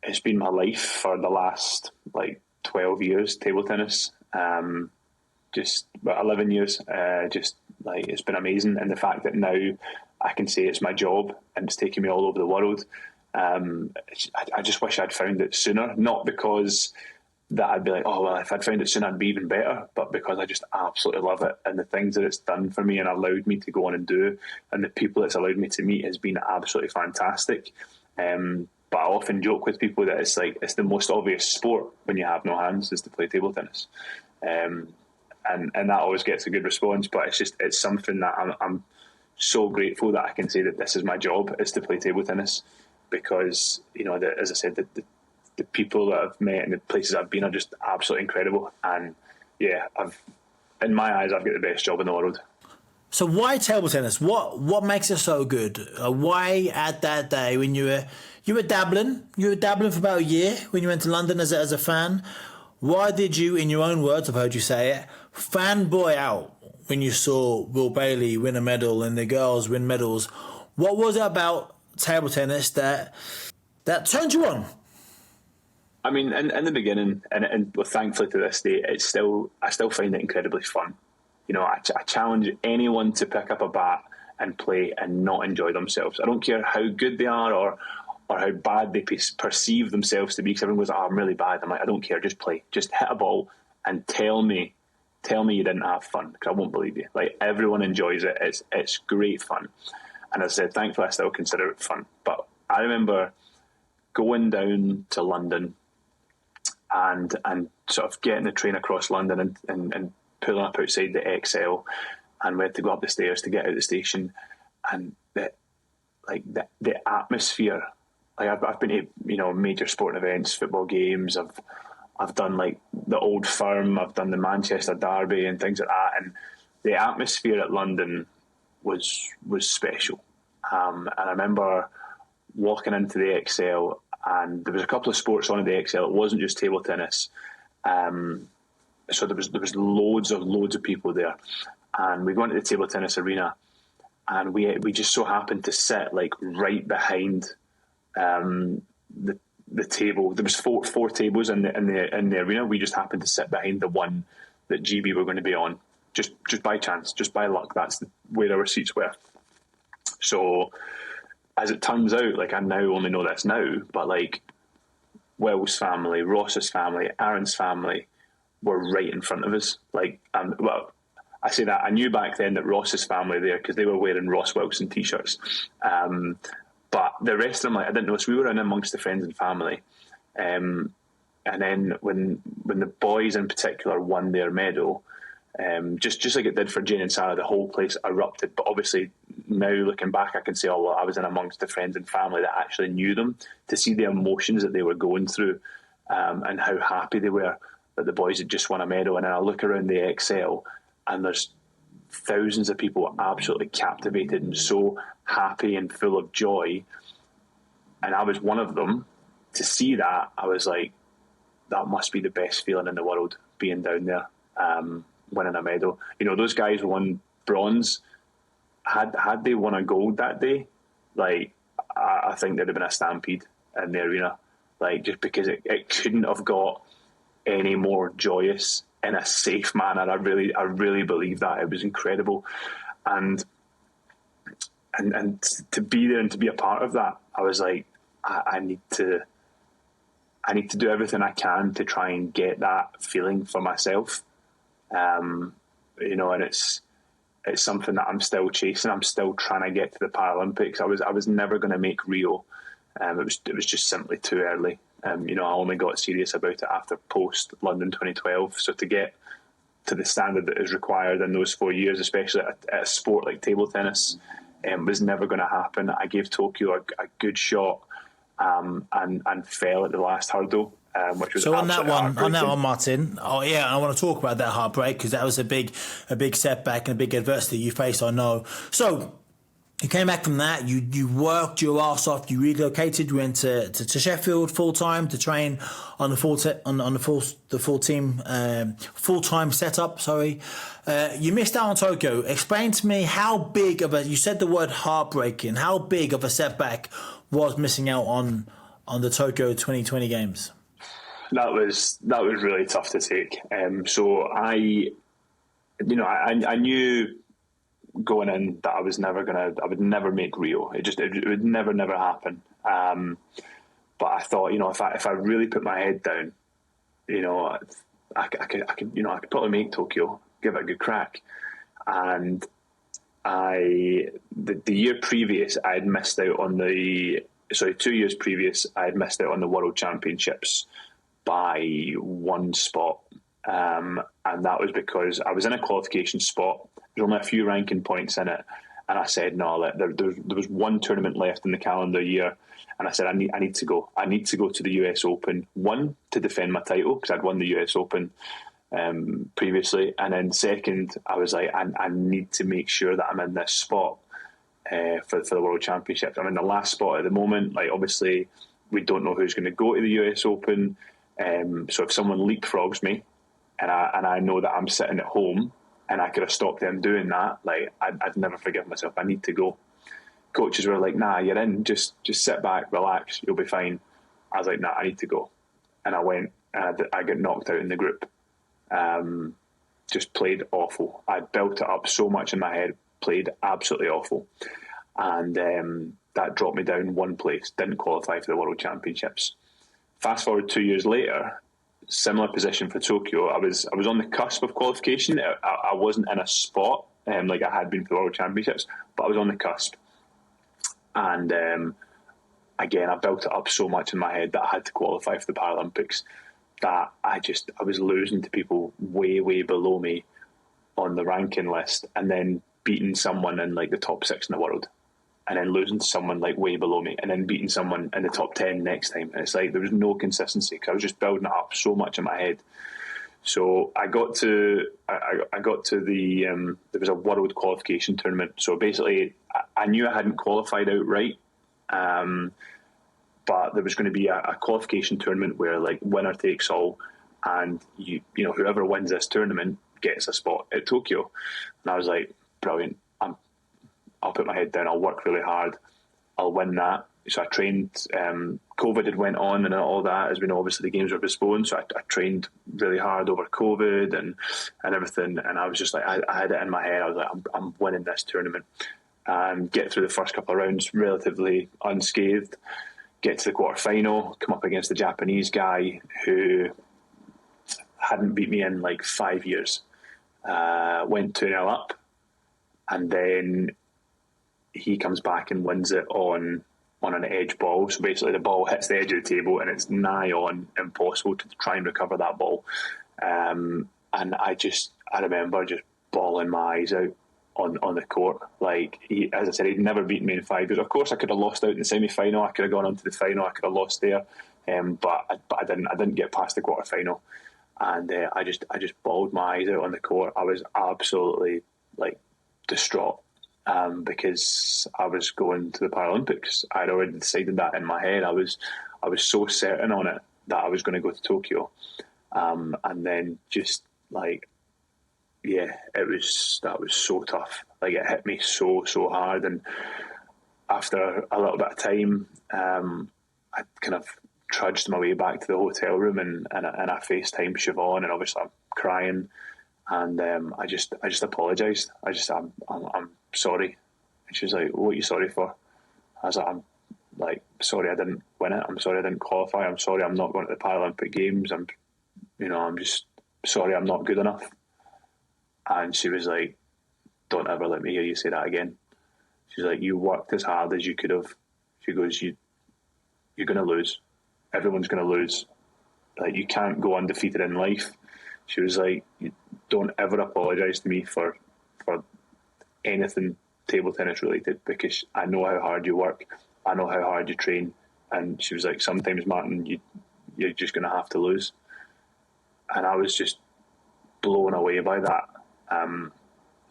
it's been my life for the last like 12 years, table tennis. Just about 11 years. Just like, it's been amazing. And the fact that now I can say it's my job and it's taking me all over the world. I just wish I'd found it sooner, not because that I'd be like, oh, well, if I'd found it sooner, I'd be even better, but because I just absolutely love it, and the things that it's done for me and allowed me to go on and do, and the people it's allowed me to meet has been absolutely fantastic. But I often joke with people that it's like, it's the most obvious sport when you have no hands is to play table tennis. And that always gets a good response, but it's something that I'm so grateful that I can say that this is my job, is to play table tennis, because, as I said, the people that I've met and the places I've been are just absolutely incredible. And yeah, in my eyes, I've got the best job in the world. So why table tennis? What makes it so good? Why at that day when you were dabbling for about a year when you went to London as a fan? Why did you, in your own words, I've heard you say it, fanboy out when you saw Will Bailey win a medal and the girls win medals? What was it about table tennis that turned you on? I mean, in the beginning, and thankfully to this day, I still find it incredibly fun. I challenge anyone to pick up a bat and play and not enjoy themselves. I don't care how good they are or how bad they perceive themselves to be, because everyone goes, oh, I'm really bad. I'm like, I don't care, just play. Just hit a ball and tell me you didn't have fun, because I won't believe you. Like, everyone enjoys it. It's great fun. And as I said, thankfully I still consider it fun. But I remember going down to London and sort of getting the train across London and pulling up outside the XL, and we had to go up the stairs to get out of the station, and the atmosphere. Like, I've been to major sporting events, football games. I've done like the Old Firm, I've done the Manchester Derby and things like that, and the atmosphere at London was special. And I remember walking into the XL, and there was a couple of sports on at the XL. It wasn't just table tennis. So there was loads of people there, and we went to the table tennis arena, and we just so happened to sit like right behind the table. There was four tables in the arena. We just happened to sit behind the one that GB were going to be on, just by chance, just by luck. That's where our seats were. So, as it turns out, like, I now only know this now, but like, Will's family, Ross's family, Aaron's family were right in front of us. Like, well, I say that I knew back then that Ross's family there, because they were wearing Ross Wilson t-shirts. But the rest of them, like, I didn't know. So we were in amongst the friends and family. And then when the boys in particular won their medal, just like it did for Jane and Sarah, the whole place erupted. But obviously now looking back, I can say, oh, well, I was in amongst the friends and family that actually knew them, to see the emotions that they were going through, and how happy they were that the boys had just won a medal. And then I look around the XL, and there's thousands of people absolutely captivated and so happy and full of joy. And I was one of them. To see that, I was like, that must be the best feeling in the world, being down there, winning a medal. Those guys won bronze. Had they won a gold that day, like, I think there'd have been a stampede in the arena, like, just because it couldn't have got any more joyous in a safe manner. I really believe that. It was incredible. And and to be there and to be a part of that, I was like, I need to do everything I can to try and get that feeling for myself. And it's something that I'm still chasing. I'm still trying to get to the Paralympics. I was never going to make Rio. It was just simply too early. I only got serious about it after post London 2012. So to get to the standard that is required in those 4 years, especially at a sport like table tennis, was never going to happen. I gave Tokyo a good shot, and fell at the last hurdle, which was so on that one, Martin. Oh yeah, I want to talk about that heartbreak because that was a big setback and a big adversity you faced. I know. So you came back from that. You worked your ass off. You relocated. You went to Sheffield full time to train on the full time setup. Sorry, you missed out on Tokyo. Explain to me how big of you said the word heartbreaking. How big of a setback was missing out on the Tokyo 2020 games? That was really tough to take. So I knew going in that I would never make Rio. It would never happen. But I thought, if I really put my head down, I could probably make Tokyo, give it a good crack. And the year previous, I had missed out on 2 years previous, I had missed out on the World Championships by one spot. And that was because I was in a qualification spot. There's only a few ranking points in it. And I said, no, there was one tournament left in the calendar year. And I said, I need to go. I need to go to the US Open. One, to defend my title, because I'd won the US Open previously. And then second, I was like, I need to make sure that I'm in this spot for the World Championships. I'm in the last spot at the moment. Like, obviously, we don't know who's going to go to the US Open. So if someone leapfrogs me and I know that I'm sitting at home and I could have stopped them doing that, like, I'd never forgive myself. I need to go. Coaches were like, nah, you're in. Just sit back, relax, you'll be fine. I was like, nah, I need to go. And I went, and I got knocked out in the group. Just played awful. I built it up so much in my head, played absolutely awful. And that dropped me down one place, didn't qualify for the World Championships. Fast forward 2 years later, similar position for Tokyo. I was on the cusp of qualification. I wasn't in a spot like I had been for the World Championships, but I was on the cusp. And again, I built it up so much in my head that I had to qualify for the Paralympics that I was losing to people way, way below me on the ranking list, and then beating someone in like the top 6 in the world, and then losing to someone like way below me, and then beating someone in the top 10 next time. And it's like there was no consistency because I was just building it up so much in my head. So I got to the there was a world qualification tournament. So basically, I knew I hadn't qualified outright, but there was going to be a qualification tournament where like winner takes all, and you know whoever wins this tournament gets a spot at Tokyo. And I was like, brilliant. I'll put my head down. I'll work really hard. I'll win that. So I trained. COVID had went on and all that. As we know, obviously the games were postponed. So I trained really hard over COVID and everything. And I was just like, I had it in my head. I was like, I'm winning this tournament. Get through the first couple of rounds relatively unscathed. Get to the quarter final. Come up against the Japanese guy who hadn't beat me in like 5 years. Went 2-0 up, and then he comes back and wins it on an edge ball. So basically the ball hits the edge of the table and it's nigh on impossible to try and recover that ball. And I remember just bawling my eyes out on the court. Like, as I said, he'd never beaten me in 5 years. Of course, I could have lost out in the semi-final. I could have gone on to the final. I could have lost there. But I didn't. I didn't get past the quarter final. And I just bawled my eyes out on the court. I was absolutely like distraught. Because I was going to the Paralympics. I'd already decided that in my head. I was so certain on it that I was going to go to Tokyo. And then just like, yeah, that was so tough. Like, it hit me so hard. And after a little bit of time, I kind of trudged my way back to the hotel room and I FaceTimed Siobhan, and obviously I'm crying. And I just apologised. I'm sorry. And she was like, what are you sorry for? I was like, I'm like, sorry I didn't win it. I'm sorry I didn't qualify. I'm sorry I'm not going to the Paralympic Games. I'm just sorry I'm not good enough. And she was like, don't ever let me hear you say that again. She's like, you worked as hard as you could have. She goes, you're going to lose. Everyone's going to lose. Like, you can't go undefeated in life. She was like, don't ever apologise to me for anything table tennis related, because I know how hard you work. I know how hard you train. And she was like, sometimes, Martin, you're just going to have to lose. And I was just blown away by that.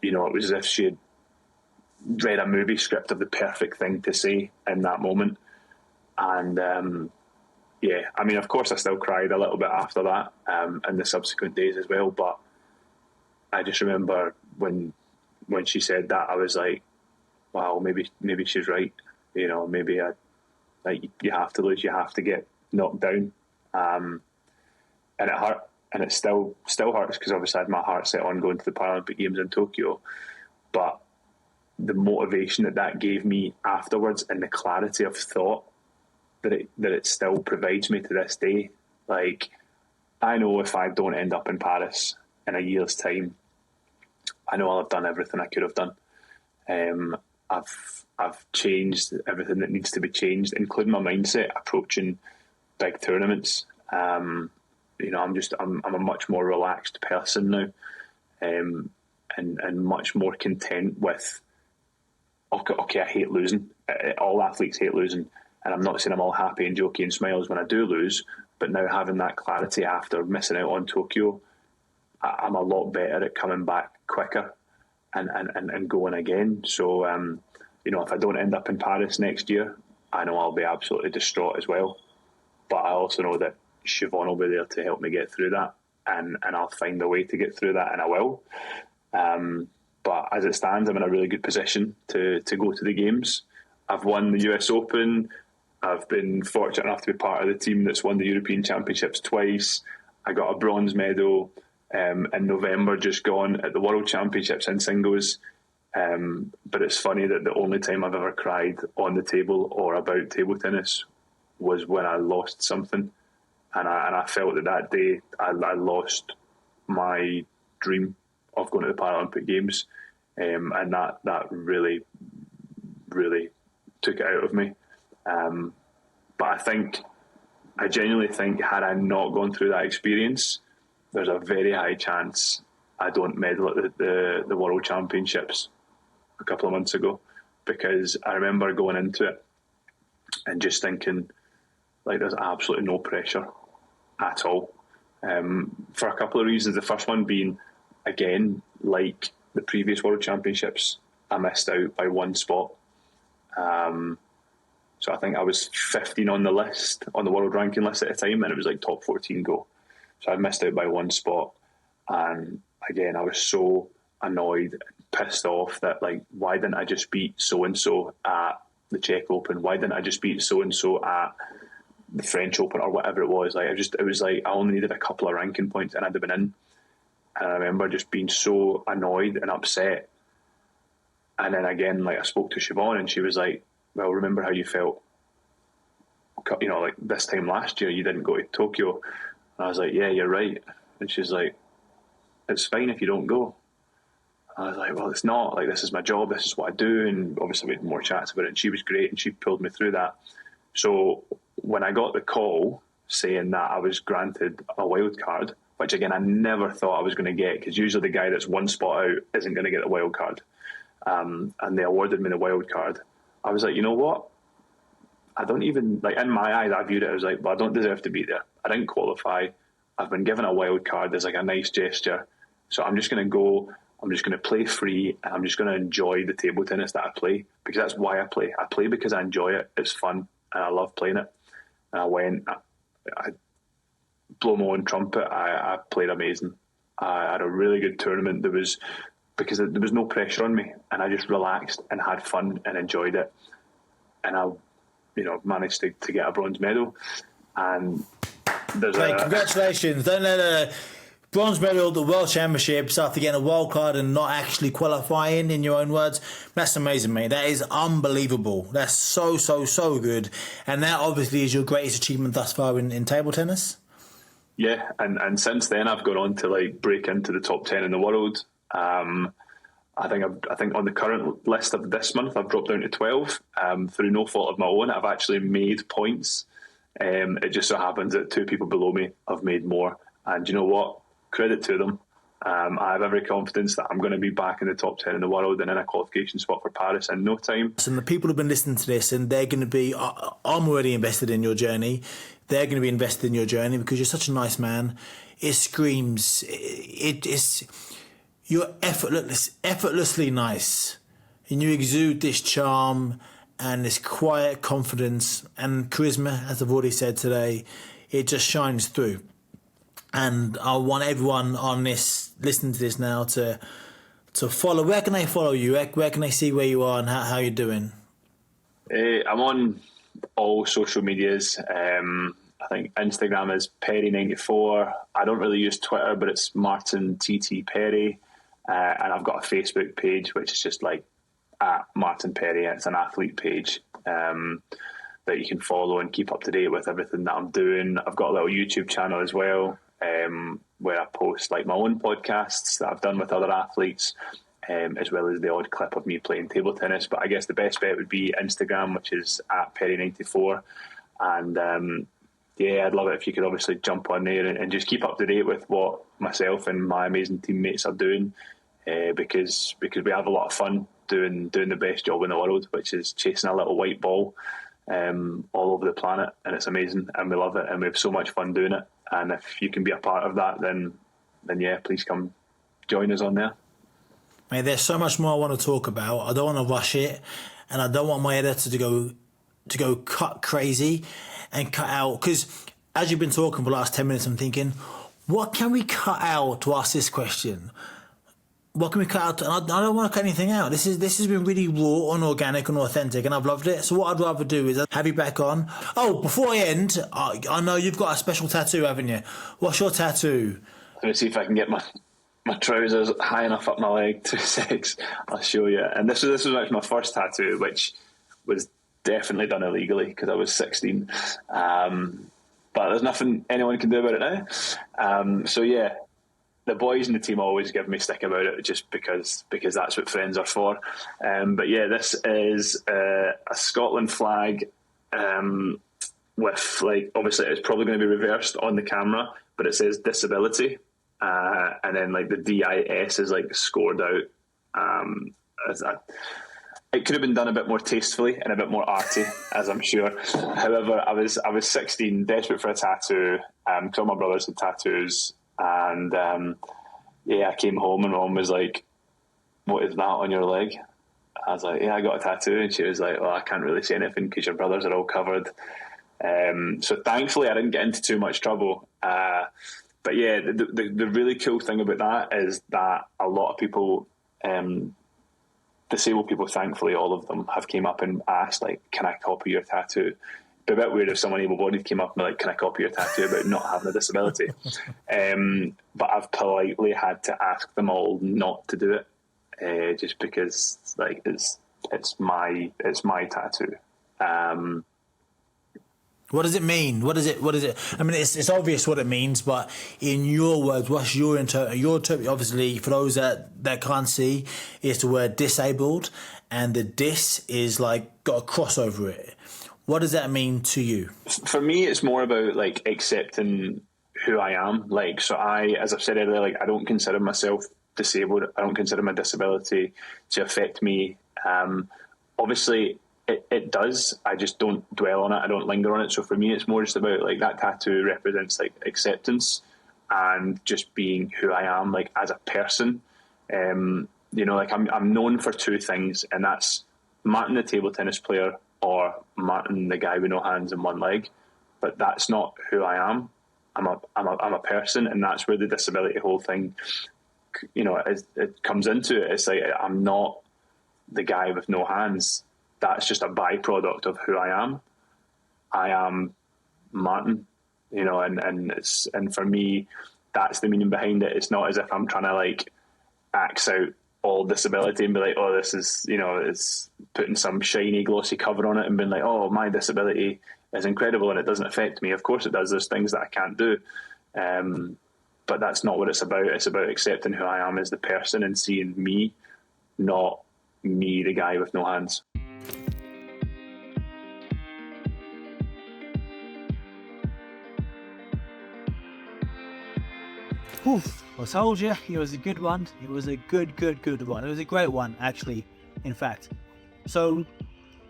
It was as if she had read a movie script of the perfect thing to say in that moment. And of course I still cried a little bit after that, in the subsequent days as well. But I just remember when she said that, I was like, wow, maybe she's right. Maybe you have to lose, you have to get knocked down. And it hurt, and it still hurts, because obviously I had my heart set on going to the Paralympic Games in Tokyo. But the motivation that gave me afterwards, and the clarity of thought that it still provides me to this day. Like, I know if I don't end up in Paris in a year's time, I know I'll have done everything I could have done. I've changed everything that needs to be changed, including my mindset approaching big tournaments. I'm a much more relaxed person now, and much more content with. Okay, I hate losing. All athletes hate losing, and I'm not saying I'm all happy and jokey and smiles when I do lose. But now, having that clarity after missing out on Tokyo, I'm a lot better at coming back quicker and going again. So, if I don't end up in Paris next year, I know I'll be absolutely distraught as well. But I also know that Siobhan will be there to help me get through that, and I'll find a way to get through that, and I will. But as it stands, I'm in a really good position to go to the Games. I've won the US Open. I've been fortunate enough to be part of the team that's won the European Championships twice. I got a bronze medal in November just gone at the World Championships in singles. But it's funny that the only time I've ever cried on the table or about table tennis was when I lost something. And I felt that day I lost my dream of going to the Paralympic Games. And that really, really took it out of me. But I genuinely think, had I not gone through that experience, there's a very high chance I don't medal at the World Championships a couple of months ago, because I remember going into it and just thinking, like, there's absolutely no pressure at all, for a couple of reasons. The first one being, again, like the previous World Championships, I missed out by one spot. So I think I was 15 on the list, on the world ranking list at the time, and it was like top 14 go. So I missed out by one spot. And again, I was so annoyed, pissed off that, like, why didn't I just beat so-and-so at the Czech Open? Why didn't I just beat so-and-so at the French Open or whatever it was? Like, it was like I only needed a couple of ranking points and I'd have been in. And I remember just being so annoyed and upset. And then again, like, I spoke to Siobhan and she was like, well, remember how you felt, like this time last year, you didn't go to Tokyo. And I was like, yeah, you're right. And she's like, it's fine if you don't go. And I was like, well, it's not. Like, this is my job. This is what I do. And obviously we had more chats about it. And she was great and she pulled me through that. So when I got the call saying that I was granted a wild card, which again, I never thought I was going to get, because usually the guy that's one spot out isn't going to get the wild card. And they awarded me the wild card. I was like, you know what? I don't even, like, in my eyes, I viewed it as like, well, I don't deserve to be there. I didn't qualify. I've been given a wild card as like a nice gesture. So I'm just going to go, I'm just going to play free, and I'm just going to enjoy the table tennis that I play, because that's why I play. I play because I enjoy it. It's fun and I love playing it. And I went, I blow my own trumpet. I played amazing. I had a really good tournament. Because there was no pressure on me, and I just relaxed and had fun and enjoyed it. And I, managed to get a bronze medal. And there's congratulations. No. bronze medal at the World Championships after getting a wild card and not actually qualifying, in your own words. That's amazing, mate. That is unbelievable. That's so, so, so good. And that obviously is your greatest achievement thus far in table tennis? Yeah, and since then I've gone on to like break into the top 10 in the world. I think on the current list of this month I've dropped down to 12 through no fault of my own. I've actually made points. It just so happens that two people below me have made more, and you know what? Credit to them. I have every confidence that I'm going to be back in the top 10 in the world and in a qualification spot for Paris in no time. And the people who've been listening to this, and they're going to be, I'm already invested in your journey. They're going to be invested in your journey because you're such a nice man. It screams, you're effortlessly nice. And you exude this charm and this quiet confidence and charisma, as I've already said today. It just shines through. And I want everyone on this, listening to this now, to follow. Where can they follow you? Where can they see where you are and how you're doing? I'm on all social medias. I think Instagram is Perry94. I don't really use Twitter, but it's Martin TT Perry. And I've got a Facebook page, which is just like at Martin Perry. It's an athlete page that you can follow and keep up to date with everything that I'm doing. I've got a little YouTube channel as well, where I post like my own podcasts that I've done with other athletes, as well as the odd clip of me playing table tennis. But I guess the best bet would be Instagram, which is at Perry94. And yeah, I'd love it if you could obviously jump on there and just keep up to date with what myself and my amazing teammates are doing, because we have a lot of fun doing the best job in the world, which is chasing a little white ball all over the planet, and it's amazing, and we love it, and we have so much fun doing it. And if you can be a part of that, then yeah, please come join us on there. Mate, there's so much more I want to talk about. I don't want to rush it, and I don't want my editor to go cut crazy and cut out, because as you've been talking for the last 10 minutes, I'm thinking, what can we cut out to ask this question? What can we cut out? And I don't want to cut anything out. This has been really raw and organic and authentic, and I've loved it. So what I'd rather do is have you back on. Oh, before I end, I know you've got a special tattoo, haven't you? What's your tattoo? Let me see if I can get my trousers high enough up my leg. 2 seconds. I'll show you. And this was actually my first tattoo, which was definitely done illegally because I was 16. But there's nothing anyone can do about it now. So yeah. The boys in the team always give me stick about it, just because that's what friends are for. But yeah, this is a Scotland flag with, like, obviously it's probably going to be reversed on the camera, but it says disability, and then like the DIS is like scored out. It could have been done a bit more tastefully and a bit more arty, as I'm sure. However, I was 16, desperate for a tattoo. All my brothers had tattoos. And yeah, I came home and Mom was like, "What is that on your leg?" I was like, "Yeah, I got a tattoo." And she was like, "Well, I can't really say anything because your brothers are all covered." So thankfully I didn't get into too much trouble. But yeah, the really cool thing about that is that a lot of people, disabled people, thankfully all of them, have came up and asked, like, "Can I copy your tattoo?" It'd be a bit weird if someone able-bodied came up and like, "Can I copy your tattoo?" about not having a disability. But I've politely had to ask them all not to do it, just because, like, it's my tattoo. What does it mean? What is it? I mean, it's obvious what it means, but in your words, what's your obviously, for those that can't see, is the word disabled, and the dis is like got a cross over it. What does that mean to you? For me, it's more about like accepting who I am. Like, so as I've said earlier, like, I don't consider myself disabled. I don't consider my disability to affect me. Obviously, it does. I just don't dwell on it. I don't linger on it. So for me, it's more just about, like, that tattoo represents like acceptance and just being who I am, like, as a person. You know, like, I'm known for two things, and that's Martin, the table tennis player, or Martin, the guy with no hands and one leg. But that's not who I am. I'm a person, and that's where the disability whole thing, you know, it comes into it. It's like, I'm not the guy with no hands. That's just a byproduct of who I am. I am Martin, you know, and for me, that's the meaning behind it. It's not as if I'm trying to like axe out all disability and be like, oh, this is, you know, it's putting some shiny glossy cover on it and being like, oh, my disability is incredible and it doesn't affect me. Of course it does. There's things that I can't do. But that's not what it's about. It's about accepting who I am as the person and seeing me, not me, the guy with no hands. Oof, I told you, it was a good one. It was a good one. It was a great one, actually, in fact. So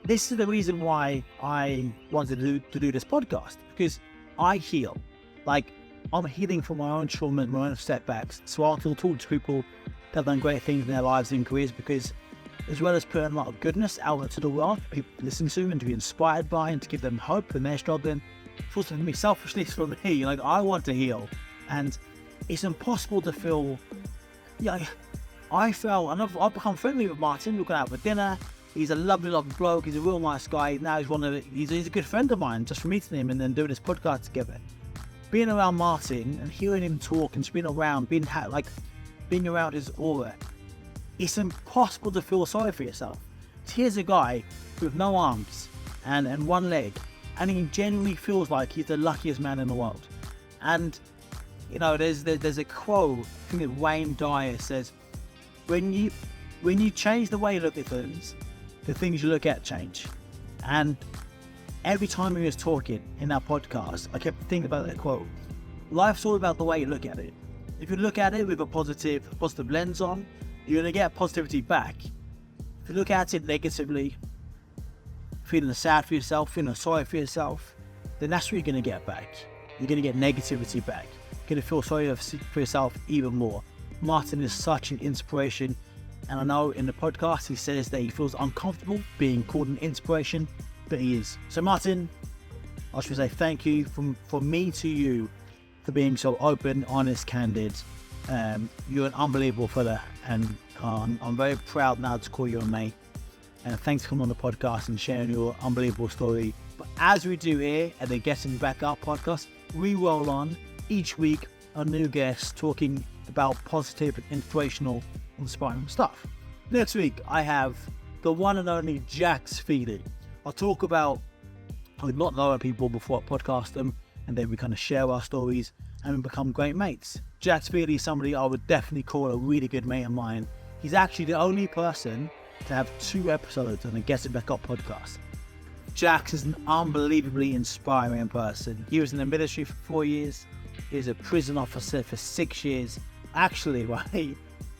this is the reason why I wanted to do this podcast, because I heal. Like, I'm healing from my own trauma and my own setbacks. So I feel talk to people that have done great things in their lives and careers, because as well as putting a lot of goodness out into the world for people to listen to and to be inspired by and to give them hope when they're struggling, it's also for me, selfishly for me, like, I want to heal. And it's impossible to feel, I felt, and I've become friendly with Martin. We've gone out for dinner. He's a lovely bloke. He's a real nice guy. Now he's a good friend of mine, just from meeting him and then doing this podcast together. Being around Martin and hearing him talk and just being around, being around his aura, it's impossible to feel sorry for yourself. Here's a guy with no arms and one leg, and he genuinely feels like he's the luckiest man in the world. And you know, there's a quote, I think that Wayne Dyer says, when you change the way you look at things, the things you look at change. And every time he was talking in that podcast, I kept thinking about that quote. Life's all about the way you look at it. If you look at it with a positive lens on, you're going to get positivity back. If you look at it negatively, feeling sad for yourself, feeling sorry for yourself, then that's what you're going to get back. You're going to get negativity back. You're going to feel sorry for yourself even more. Martin is such an inspiration, and I know in the podcast he says that he feels uncomfortable being called an inspiration, but he is. So Martin, I should say thank you from me to you for being so open, honest, candid. You're an unbelievable fella, and I'm very proud now to call you a mate. And thanks for coming on the podcast and sharing your unbelievable story. But as we do here at the Getting Back Up podcast, we roll on each week a new guest talking about positive and inspirational, inspiring stuff. Next week, I have the one and only Jax Feely. I'll talk about how we've not known people before I podcast them, and then we kind of share our stories and we become great mates. Jax Feely is somebody I would definitely call a really good mate of mine. He's actually the only person to have 2 episodes on the Getting Back Up podcast. Jax is an unbelievably inspiring person. He was in the military for 4 years. He was a prison officer for 6 years. Actually, right,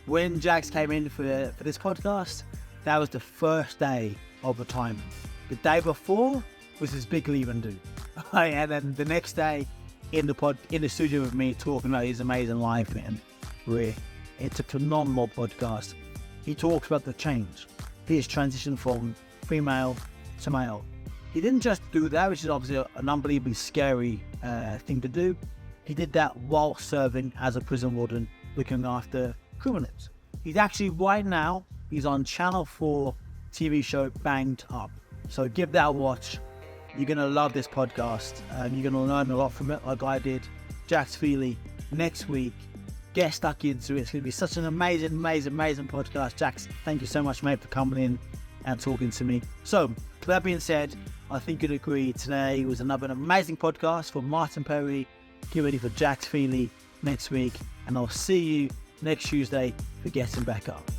when Jax came in for this podcast, that was the first day of retirement. The day before was his big leave and do. And then the next day in the studio with me talking about his amazing life and career. It's a phenomenal podcast. He talks about the change. His transition from female to male. He didn't just do that, which is obviously an unbelievably scary thing to do. He did that while serving as a prison warden, looking after criminals. He's actually, right now, he's on Channel 4 TV show Banged Up. So give that a watch. You're going to love this podcast. You're going to learn a lot from it, like I did. Jax Feely, next week. Get stuck into it. It's going to be such an amazing podcast. Jax, thank you so much, mate, for coming in and talking to me. So, with that being said, I think you'd agree today was another amazing podcast for Martin Perry. Get ready for Jax Feely next week, and I'll see you next Tuesday for Getting Back Up.